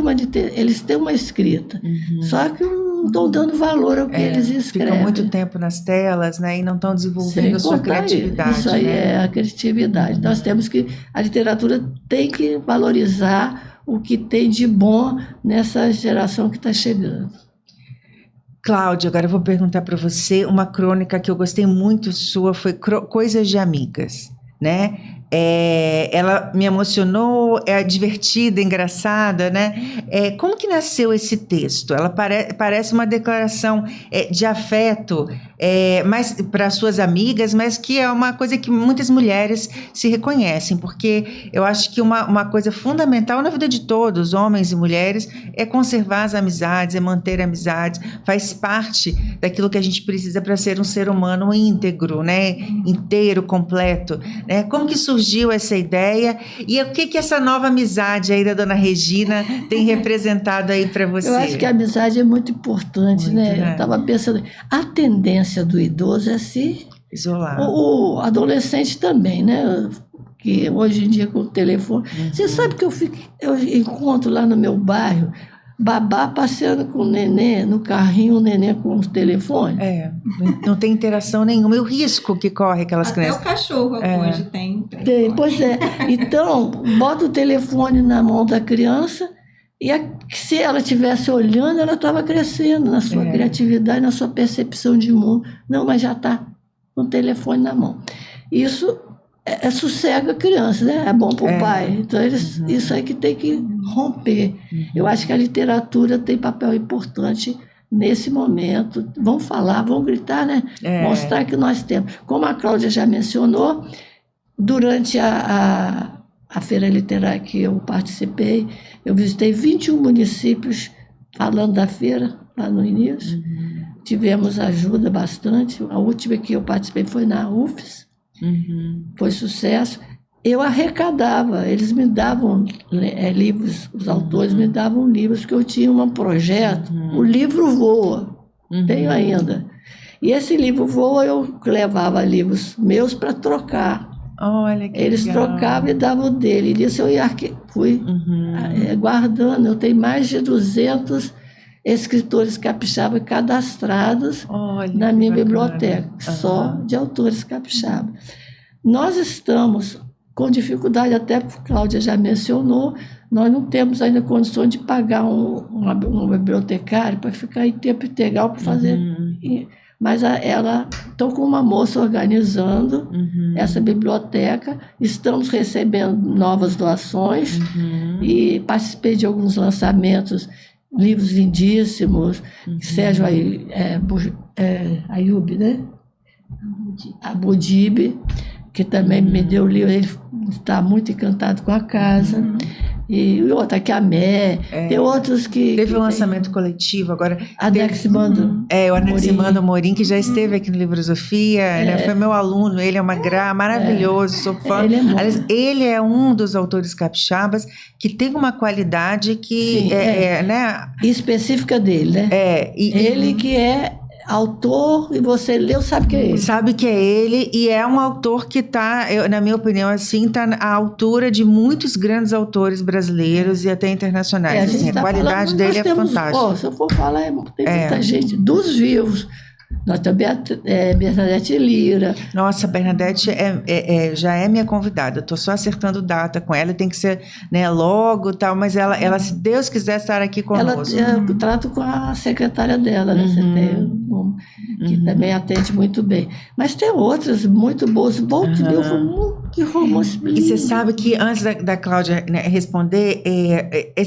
uma escrita, só que não estão dando valor ao que eles escrevem. Ficam muito tempo nas telas, né, e não estão desenvolvendo a sua criatividade. Isso aí, né? É a criatividade. Nós temos que, a literatura tem que valorizar o que tem de bom nessa geração que está chegando. Cláudia, agora eu vou perguntar para você, uma crônica que eu gostei muito sua foi Coisas de Amigas, né? Ela me emocionou, é divertida, engraçada, né? Como que nasceu esse texto? Ela parece uma declaração de afeto, mas para suas amigas, mas que é uma coisa que muitas mulheres se reconhecem, porque eu acho que uma coisa fundamental na vida de todos, homens e mulheres, é conservar as amizades, é manter amizades, faz parte daquilo que a gente precisa para ser um ser humano íntegro, né? Inteiro, completo, né? Como que surgiu surgiu essa ideia e o que essa nova amizade aí da Dona Regina tem representado aí para você? Eu acho que a amizade é muito importante, né? Eu estava pensando, a tendência do idoso é se isolar. O adolescente também, né? Que hoje em dia com o telefone. Você sabe que eu encontro lá no meu bairro babá passeando com o nenê, no carrinho, o nenê com os telefones. Não tem interação nenhuma. E o risco que corre aquelas crianças. Até o cachorro hoje tem. Pois é. Então, bota o telefone na mão da criança e se ela estivesse olhando, ela estava crescendo na sua criatividade, na sua percepção de mundo. Não, mas já está com o telefone na mão. Isso sossega a criança, né? É bom para o pai. Então, isso aí que tem que romper. Eu acho que a literatura tem papel importante nesse momento. Vamos falar, vamos gritar, né? Mostrar que nós temos. Como a Cláudia já mencionou, durante a feira literária que eu participei, eu visitei 21 municípios falando da feira, lá no início. Tivemos ajuda bastante. A última que eu participei foi na UFES. Foi sucesso. Eu arrecadava, eles me davam livros, os autores me davam livros, que eu tinha um projeto, o livro Voa, tenho ainda. E esse livro Voa, eu levava livros meus para trocar. Olha que eles legal. Trocavam e davam o dele. E nisso eu fui guardando. Eu tenho mais de 200 escritores capixabas cadastrados na minha biblioteca, só de autores capixabas. Nós estamos com dificuldade, até porque a Cláudia já mencionou, nós não temos ainda condições de pagar um bibliotecário para ficar em tempo integral para fazer. Mas estou com uma moça organizando essa biblioteca, estamos recebendo novas doações e participei de alguns lançamentos, livros lindíssimos, Sérgio Ayub, né? Abudib, que também me deu o livro, ele está muito encantado com a casa. E outra, que a Mé, tem outros que... Teve um lançamento coletivo agora. Anaximandro. O Anaximandro Amorim, que já esteve aqui no Livrosofia, né? Foi meu aluno, ele é uma maravilhoso, sou fã. Aliás, ele é um dos autores capixabas que tem uma qualidade que né? específica dele, né? Ele que é autor, e você leu, sabe que é ele. Sabe que é ele, e é um autor que está, na minha opinião, assim, está à altura de muitos grandes autores brasileiros e até internacionais. A qualidade dele é fantástica. Se eu for falar, tem muita gente dos vivos. Nós temos Bernadette Lira. Nossa, Bernadette já é minha convidada. Estou só acertando data com ela. Tem que ser, né, logo, tal. Mas ela, se Deus quiser, estar aqui conosco. Eu trato com a secretária dela, né? Você tem que também atende muito bem. Mas tem outras muito boas. Que romance lindo. E você sabe que antes da Cláudia, né, responder,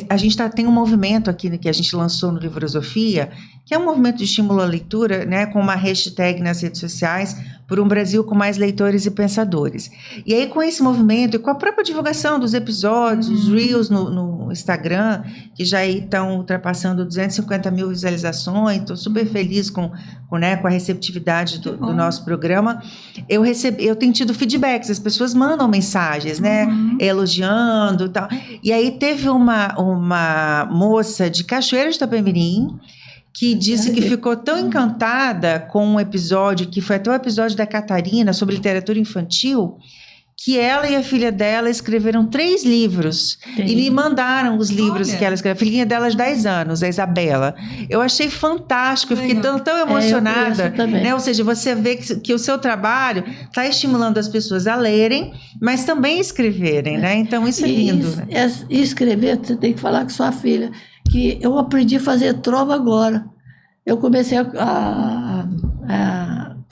a gente tem um movimento aqui que a gente lançou no Livrosofia, que é um movimento de estímulo à leitura, né, com uma hashtag nas redes sociais, por um Brasil com mais leitores e pensadores. E aí, com esse movimento e com a própria divulgação dos episódios, os Reels no Instagram, que já estão ultrapassando 250 mil visualizações, estou super feliz com a receptividade do nosso programa. Eu tenho tido feedbacks, as pessoas mandam mensagens, né, elogiando e tal. E aí teve uma moça de Cachoeira de Itapemirim, que disse que ficou tão encantada com um episódio, que foi até o episódio da Catarina, sobre literatura infantil, que ela e a filha dela escreveram 3 livros. E me mandaram os livros que ela escreveu. A filhinha dela de 10 anos, a Isabela. Eu achei fantástico, eu fiquei tão emocionada. Né? Ou seja, você vê que o seu trabalho está estimulando as pessoas a lerem, mas também escreverem, né? Então isso é lindo. E escrever, você tem que falar com sua filha, que eu aprendi a fazer trova agora. Eu comecei a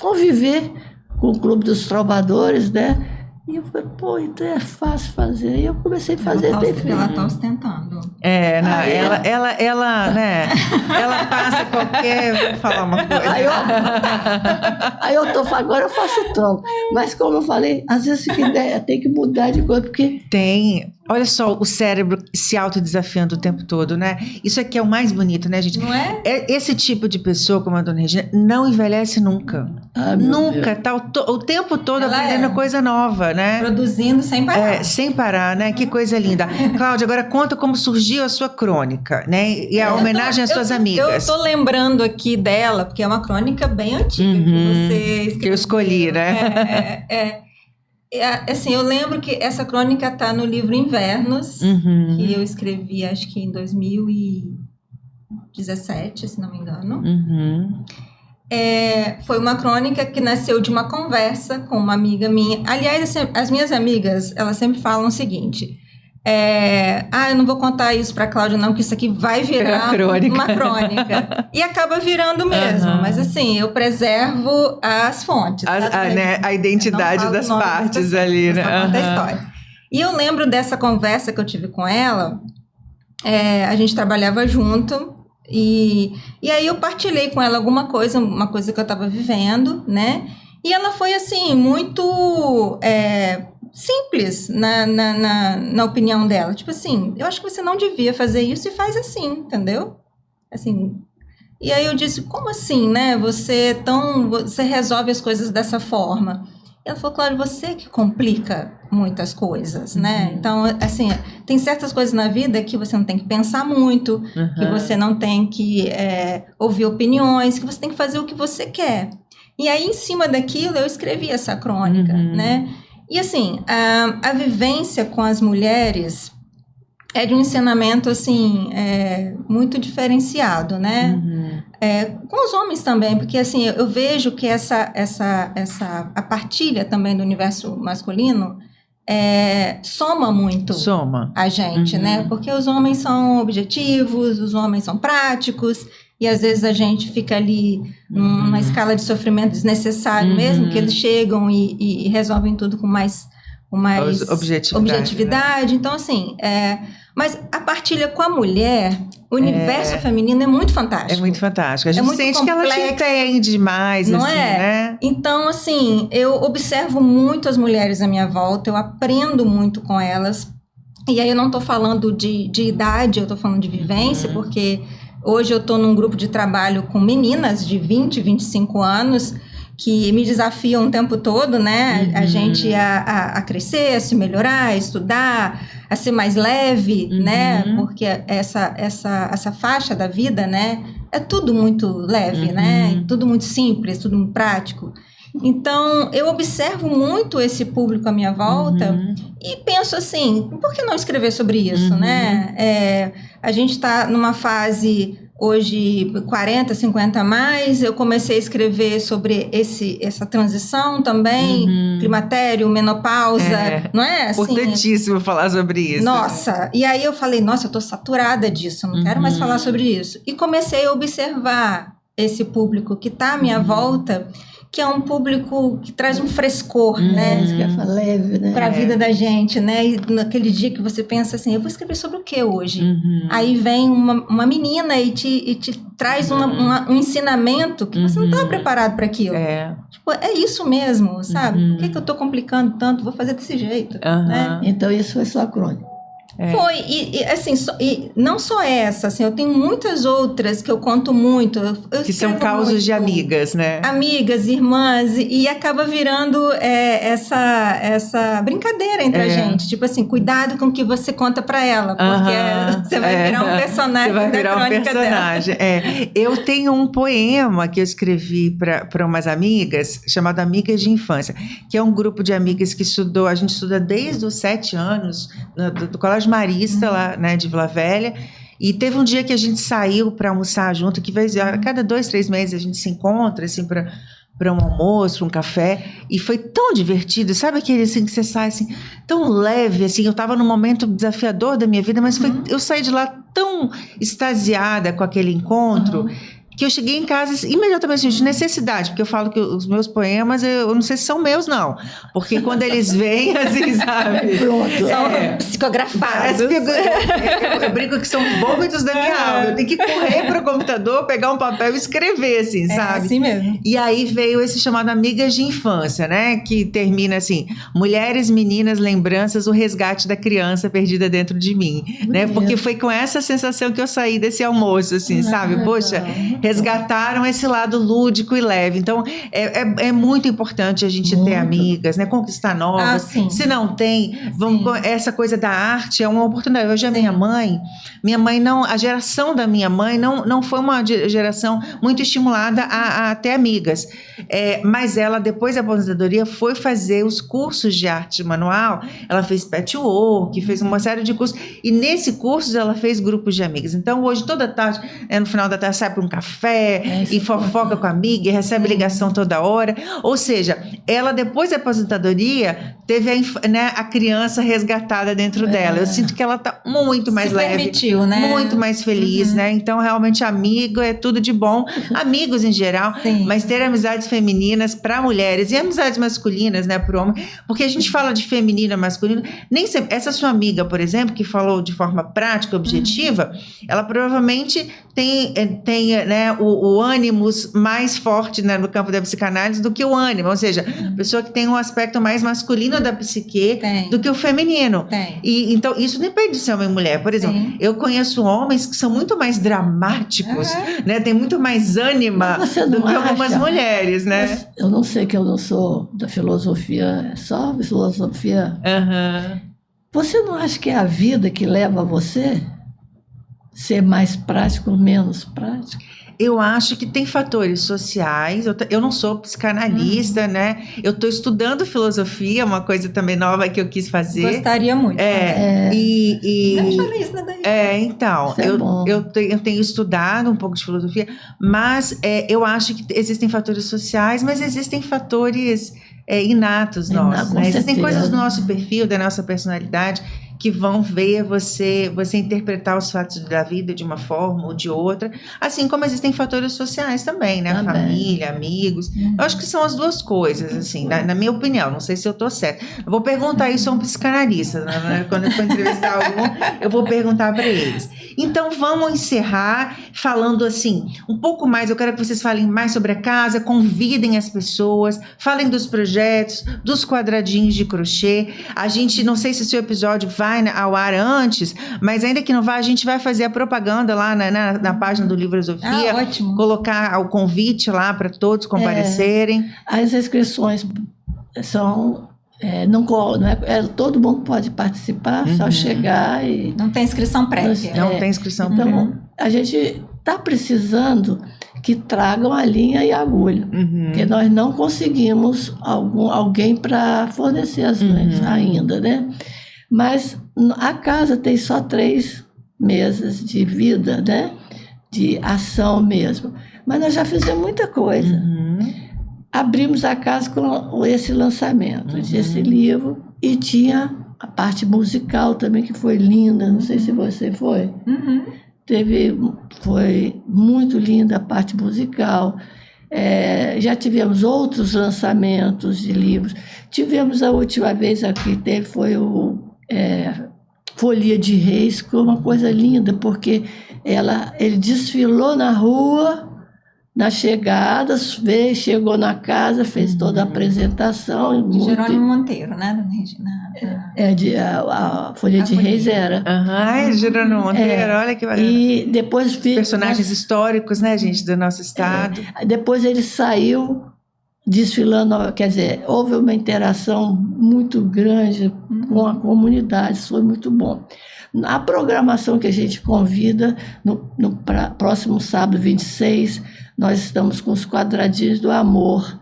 conviver com o Clube dos Trovadores, né? E eu falei, então é fácil fazer. E eu comecei a fazer. Ela está ostentando. Ela, né? Ela passa qualquer... Vou falar uma coisa. Agora eu faço trova. Mas como eu falei, às vezes tem que mudar de coisa, porque... Olha só o cérebro se autodesafiando o tempo todo, né? Isso aqui é o mais bonito, né, gente? Não é? Esse tipo de pessoa, como a Dona Regina, não envelhece nunca. Nunca. Tá o tempo todo Ela aprendendo coisa nova, né? Produzindo sem parar. Sem parar, né? Que coisa linda. Cláudia, agora conta como surgiu a sua crônica, né? E a homenagem às suas amigas. Eu tô lembrando aqui dela, porque é uma crônica bem antiga que você escreveu. Que eu escolhi, né? Assim, eu lembro que essa crônica tá no livro Invernos, que eu escrevi, acho que em 2017, se não me engano. Foi uma crônica que nasceu de uma conversa com uma amiga minha. Aliás, assim, as minhas amigas, elas sempre falam o seguinte: eu não vou contar isso para a Cláudia, não, que isso aqui vai virar uma crônica. E acaba virando mesmo. Mas assim, eu preservo as fontes. A identidade das partes ali, né? Da história. E eu lembro dessa conversa que eu tive com ela. A gente trabalhava junto. E aí eu partilhei com ela uma coisa que eu estava vivendo, né? E ela foi assim, muito... simples na opinião dela. Tipo assim, eu acho que você não devia fazer isso e faz assim, entendeu? Assim, e aí eu disse, como assim, né? Você resolve as coisas dessa forma. E ela falou, claro, você que complica muitas coisas, né? Então, assim, tem certas coisas na vida que você não tem que pensar muito, que você não tem que ouvir opiniões, que você tem que fazer o que você quer. E aí, em cima daquilo, eu escrevi essa crônica, né? E assim, a vivência com as mulheres é de um ensinamento, assim, muito diferenciado, né? Com os homens também, porque assim, eu vejo que a partilha também do universo masculino soma muito a gente, né? Porque os homens são objetivos, os homens são práticos, e às vezes a gente fica ali numa escala de sofrimento desnecessário mesmo, que eles chegam e resolvem tudo com mais objetividade. Então, assim, mas a partilha com a mulher, o universo feminino é muito fantástico. É muito fantástico. A gente sente complexo, que ela te entende demais, não assim, né? Então, assim, eu observo muito as mulheres à minha volta, eu aprendo muito com elas. E aí eu não estou falando de idade, eu estou falando de vivência, porque hoje eu estou num grupo de trabalho com meninas de 20, 25 anos, que me desafiam o tempo todo, né? A gente a crescer, a se melhorar, a estudar, a ser mais leve, né? Porque essa faixa da vida, né? É tudo muito leve, né? Tudo muito simples, tudo muito prático. Então, eu observo muito esse público à minha volta e penso assim, por que não escrever sobre isso, né? A gente está numa fase... Hoje, 40, 50 a mais, eu comecei a escrever sobre essa transição também, climatério, menopausa, não é? Assim, importantíssimo falar sobre isso. Nossa, e aí eu falei, nossa, eu tô saturada disso, eu não quero mais falar sobre isso. E comecei a observar esse público que está à minha volta, que é um público que traz um frescor, né? Leve, né? Para a vida da gente, né? E naquele dia que você pensa assim, eu vou escrever sobre o que hoje? Aí vem uma menina e te traz um ensinamento que você não estava preparado para aquilo. Tipo, é isso mesmo, sabe? Por que eu estou complicando tanto? Vou fazer desse jeito. Né? Então, isso foi sua crônica. Foi, e assim, e não só essa, assim, eu tenho muitas outras que eu conto muito. Eu que são causos de amigas, né? Amigas, irmãs, e acaba virando essa brincadeira entre a gente. Tipo assim, cuidado com o que você conta pra ela, porque você vai virar um personagem. Você vai virar um personagem. Eu tenho um poema que eu escrevi para umas amigas, chamado Amigas de Infância, que é um grupo de amigas que a gente estuda desde os 7 anos, do Colégio Marista, lá, né, de Vila Velha, e teve um dia que a gente saiu para almoçar junto, que a cada 2, 3 meses a gente se encontra, assim, para um almoço, para um café, e foi tão divertido, sabe aquele assim que você sai assim, tão leve, assim, eu estava num momento desafiador da minha vida, mas eu saí de lá tão extasiada com aquele encontro, que eu cheguei em casa imediatamente de necessidade, porque eu falo que os meus poemas, eu não sei se são meus, não. Porque quando eles vêm, assim, sabe? Pronto. São psicografados. Eu brinco que são vômitos da minha alma. Eu tenho que correr para o computador, pegar um papel e escrever, assim, sabe? Assim mesmo. E aí veio esse chamado Amigas de Infância, né? Que termina assim: mulheres, meninas, lembranças, o resgate da criança perdida dentro de mim, né? Porque foi com essa sensação que eu saí desse almoço, assim, sabe? Poxa, resgataram esse lado lúdico e leve. Então, é muito importante a gente ter amigas, né? Conquistar novas. Se não tem, essa coisa da arte é uma oportunidade. Hoje a minha mãe não, a geração da minha mãe não foi uma geração muito estimulada a ter amigas. Mas ela, depois da aposentadoria, foi fazer os cursos de arte manual. Ela fez patchwork, fez uma série de cursos. E nesse curso ela fez grupos de amigas. Então, hoje, toda tarde, no final da tarde, sai para um café e fofoca com a amiga e recebe ligação toda hora. Ou seja, ela, depois da aposentadoria, teve a criança resgatada dentro dela. Eu sinto que ela está muito mais leve. Permitiu, né? Muito mais feliz, né? Então, realmente, amigo é tudo de bom. Amigos em geral, mas ter amizades femininas para mulheres e amizades masculinas, né, para o homem. Porque a gente fala de feminino e masculino, nem sempre. Essa sua amiga, por exemplo, que falou de forma prática, objetiva, ela provavelmente tem né, o ânimos mais forte, né, no campo da psicanálise do que o ânimo, ou seja, pessoa que tem um aspecto mais masculino da psique do que o feminino. E então isso depende de ser homem e mulher. Por exemplo, eu conheço homens que são muito mais dramáticos, né, tem muito mais ânima do que algumas mulheres, né? Mas eu não sei, que eu não sou da filosofia, é só filosofia. Você não acha que é a vida que leva a você ser mais prático ou menos prático? Eu acho que tem fatores sociais. Eu não sou psicanalista, né? Eu estou estudando filosofia, uma coisa também nova que eu quis fazer. Gostaria muito. Não falei isso, né? Então, eu tenho estudado um pouco de filosofia, mas eu acho que existem fatores sociais, mas existem fatores inatos nossos, né? Existem coisas do nosso perfil, da nossa personalidade, que vão ver você interpretar os fatos da vida de uma forma ou de outra, assim como existem fatores sociais também, né? Família, amigos. Eu acho que são as duas coisas, assim, na minha opinião. Não sei se eu estou certa. Eu vou perguntar isso a um psicanalista, né? Quando eu for entrevistar algum, eu vou perguntar para eles. Então, vamos encerrar falando assim, um pouco mais. Eu quero que vocês falem mais sobre a casa, convidem as pessoas, falem dos projetos, dos quadradinhos de crochê. A gente, não sei se o seu episódio vai ao ar antes, mas ainda que não vá, a gente vai fazer a propaganda lá na página do Livrosofia, ótimo. Colocar o convite lá para todos comparecerem. As inscrições são... todo mundo pode participar, só chegar e... Não tem inscrição prévia. Não tem inscrição prévia. Então, a gente está precisando que tragam a linha e a agulha, porque nós não conseguimos alguém para fornecer as linhas ainda, né? Mas a casa tem só 3 mesas de vida, né? De ação mesmo. Mas nós já fizemos muita coisa. Abrimos a casa com esse lançamento desse livro e tinha a parte musical também, que foi linda. Não sei se você foi. Foi muito linda a parte musical. Já tivemos outros lançamentos de livros. Tivemos a última vez aqui, foi o Folia de Reis, que foi uma coisa linda, porque ele desfilou na rua, na chegada, chegou na casa, fez toda a apresentação. Jerônimo Monteiro, né, dona Regina? A Folia de Reis era. Jerônimo Monteiro, olha que bacana. E depois... Personagens históricos, né, gente, do nosso estado. Depois ele saiu desfilando, quer dizer, houve uma interação muito grande com a comunidade, isso foi muito bom. A programação que a gente convida, no próximo sábado 26, nós estamos com os Quadradinhos do Amor,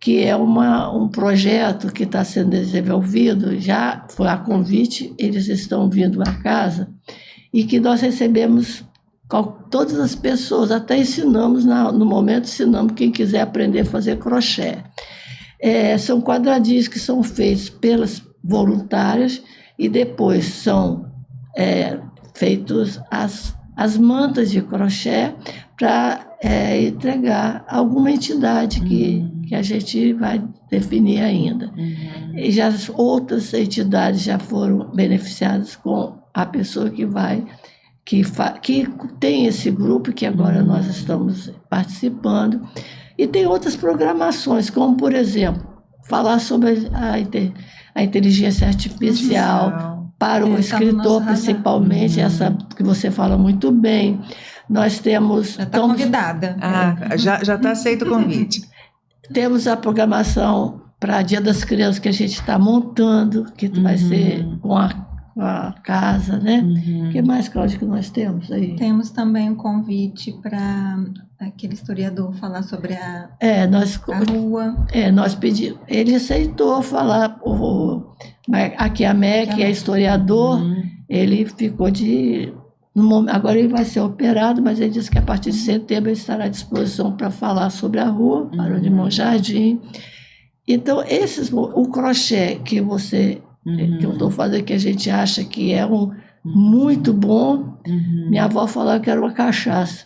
que é um projeto que está sendo desenvolvido, já foi a convite, eles estão vindo à casa, e que nós recebemos todas as pessoas, até ensinamos, no momento ensinamos quem quiser aprender a fazer crochê. São quadradinhos que são feitos pelas voluntárias e depois são feitos as as mantas de crochê para entregar a alguma entidade que a gente vai definir ainda. E já outras entidades já foram beneficiadas com a pessoa que tem esse grupo, que agora nós estamos participando. E tem outras programações, como, por exemplo, falar sobre a inteligência artificial para o escritor, principalmente, essa que você fala muito bem. Nós temos... Já está convidada. Já está aceito o convite. Temos a programação para Dia das Crianças que a gente está montando, que vai ser com a casa, né? O que mais, Cláudia, que nós temos aí? Temos também um convite para aquele historiador falar sobre a rua. Nós pedimos. Ele aceitou falar. A Kiamé, que é historiador, ele ficou agora ele vai ser operado, mas ele disse que a partir de setembro ele estará à disposição para falar sobre a rua, Barão de Monjardim. Então, o crochê que eu estou fazendo, que a gente acha que é muito bom, minha avó falava que era uma cachaça,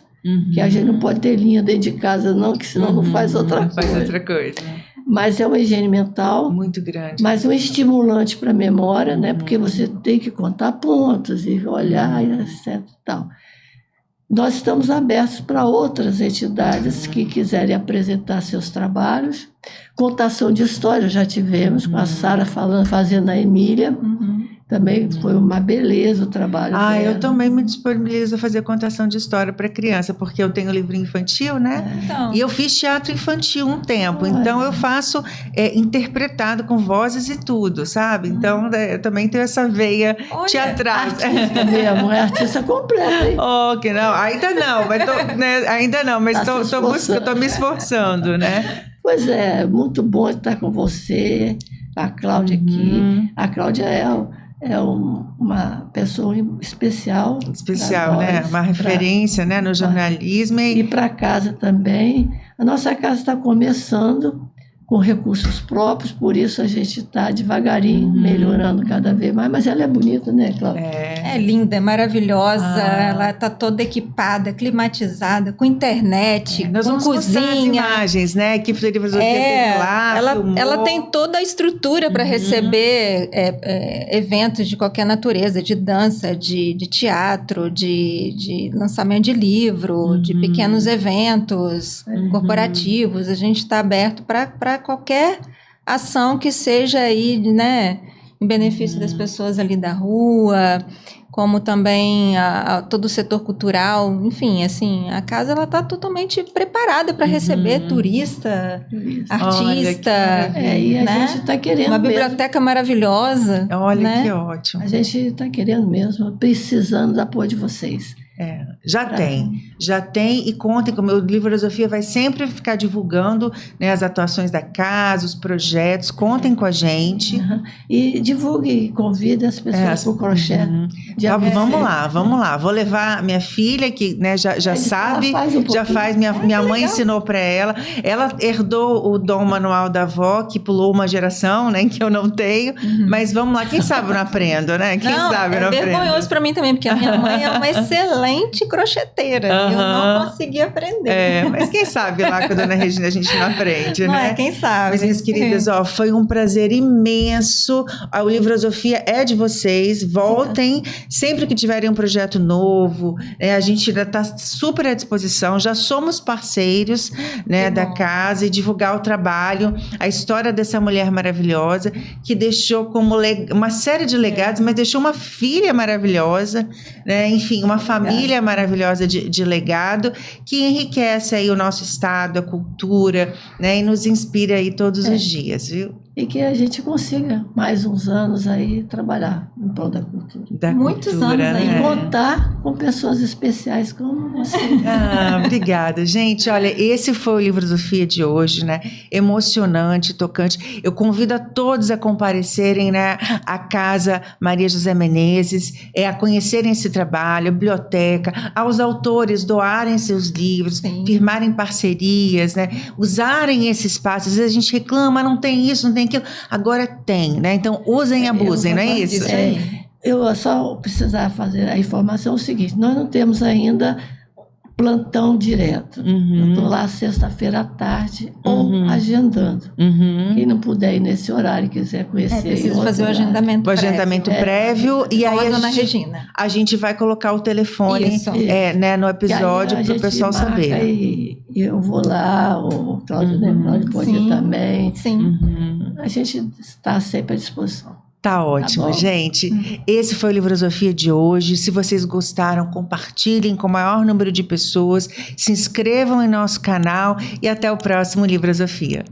que a gente não pode ter linha dentro de casa não, que senão não faz outra coisa. Faz outra coisa. Mas é uma higiene mental. Muito grande. Mas um estimulante para a memória, né? Porque você tem que contar pontos e olhar, etc. Tal. Nós estamos abertos para outras entidades que quiserem apresentar seus trabalhos. Contação de história já tivemos, com a Sara fazendo a Emília. Também foi uma beleza o trabalho dela. Eu também me disponibilizo a fazer contação de história para criança, porque eu tenho livro infantil, né? Então. E eu fiz teatro infantil um tempo, então eu faço interpretado com vozes e tudo, sabe? Então eu também tenho essa veia teatral. Artista mesmo, é artista completa, hein? Que não, ainda não, mas estou me esforçando, né? Pois é, muito bom estar com você, a Cláudia aqui. A Cláudia é uma pessoa especial. Especial, né? Uma referência, né, no jornalismo. E para casa também. A nossa casa está começando com recursos próprios, por isso a gente está devagarinho melhorando cada vez mais. Mas ela é bonita, né, Cláudia? É linda, é maravilhosa. Ela está toda equipada, climatizada, com internet, nós com vamos cozinha. As imagens, né? A equipe da Livrosofia teve lá, ela tem toda a estrutura para receber eventos de qualquer natureza, de dança, de teatro, de lançamento de livro, de pequenos eventos corporativos. A gente está aberto para qualquer ação que seja aí, né, em benefício das pessoas ali da rua, como também todo o setor cultural. Enfim, assim, a casa ela está totalmente preparada para receber turista, artista, e a né? gente está querendo uma biblioteca maravilhosa. Olha, né? que ótimo. A gente está querendo mesmo, precisando do apoio de vocês. Já tem, e contem com o meu Livrosofia vai sempre ficar divulgando, né, as atuações da casa, os projetos, contem com a gente. E divulgue, convide as pessoas para o crochê. Vamos lá, vou levar minha filha que, né, já sabe, já faz, minha mãe ensinou para ela herdou o dom manual da avó, que pulou uma geração, né, que eu não tenho, mas vamos lá, quem sabe eu não aprendo, né, É vergonhoso para mim também, porque a minha mãe é uma excelente crocheteira. Eu não consegui aprender. Mas quem sabe lá com a dona Regina a gente não aprende, né? Quem sabe. Mas, minhas queridas, foi um prazer imenso. A Livrosofia é de vocês. Voltem sempre que tiverem um projeto novo. A gente ainda está super à disposição. Já somos parceiros, né, da casa, e divulgar o trabalho, a história dessa mulher maravilhosa que deixou como uma série de legados, mas deixou uma filha maravilhosa, né? Enfim, uma família maravilhosa de legado, que enriquece aí o nosso estado, a cultura, né, e nos inspira aí todos os dias, viu? E que a gente consiga mais uns anos aí trabalhar em prol da cultura. Muitos anos aí. E contar com pessoas especiais como você. Obrigada, gente. Olha, esse foi o Livrosofia de hoje, né? Emocionante, tocante. Eu convido a todos a comparecerem, né, à Casa Maria José Menezes, a conhecerem esse trabalho, a biblioteca, aos autores doarem seus livros, firmarem parcerias, né? Usarem esse espaço. Às vezes a gente reclama, não tem isso, não tem aquilo. Agora tem, né? Então usem e abusem, não é isso? Eu só precisava fazer a informação o seguinte: nós não temos ainda plantão direto. Eu estou lá sexta-feira à tarde ou agendando. Quem não puder ir nesse horário e quiser conhecer... Precisa fazer o agendamento O agendamento prévio. E aí Dona Regina. a gente vai colocar o telefone Isso. né, no episódio para o pessoal saber. E eu vou lá, o Cláudio, né? O Cláudio pode ir também. Sim. A gente está sempre à disposição. Tá ótimo, bom? gente. Esse foi o Livrosofia de hoje. Se vocês gostaram, compartilhem com o maior número de pessoas. Se inscrevam em nosso canal e até o próximo Livrosofia.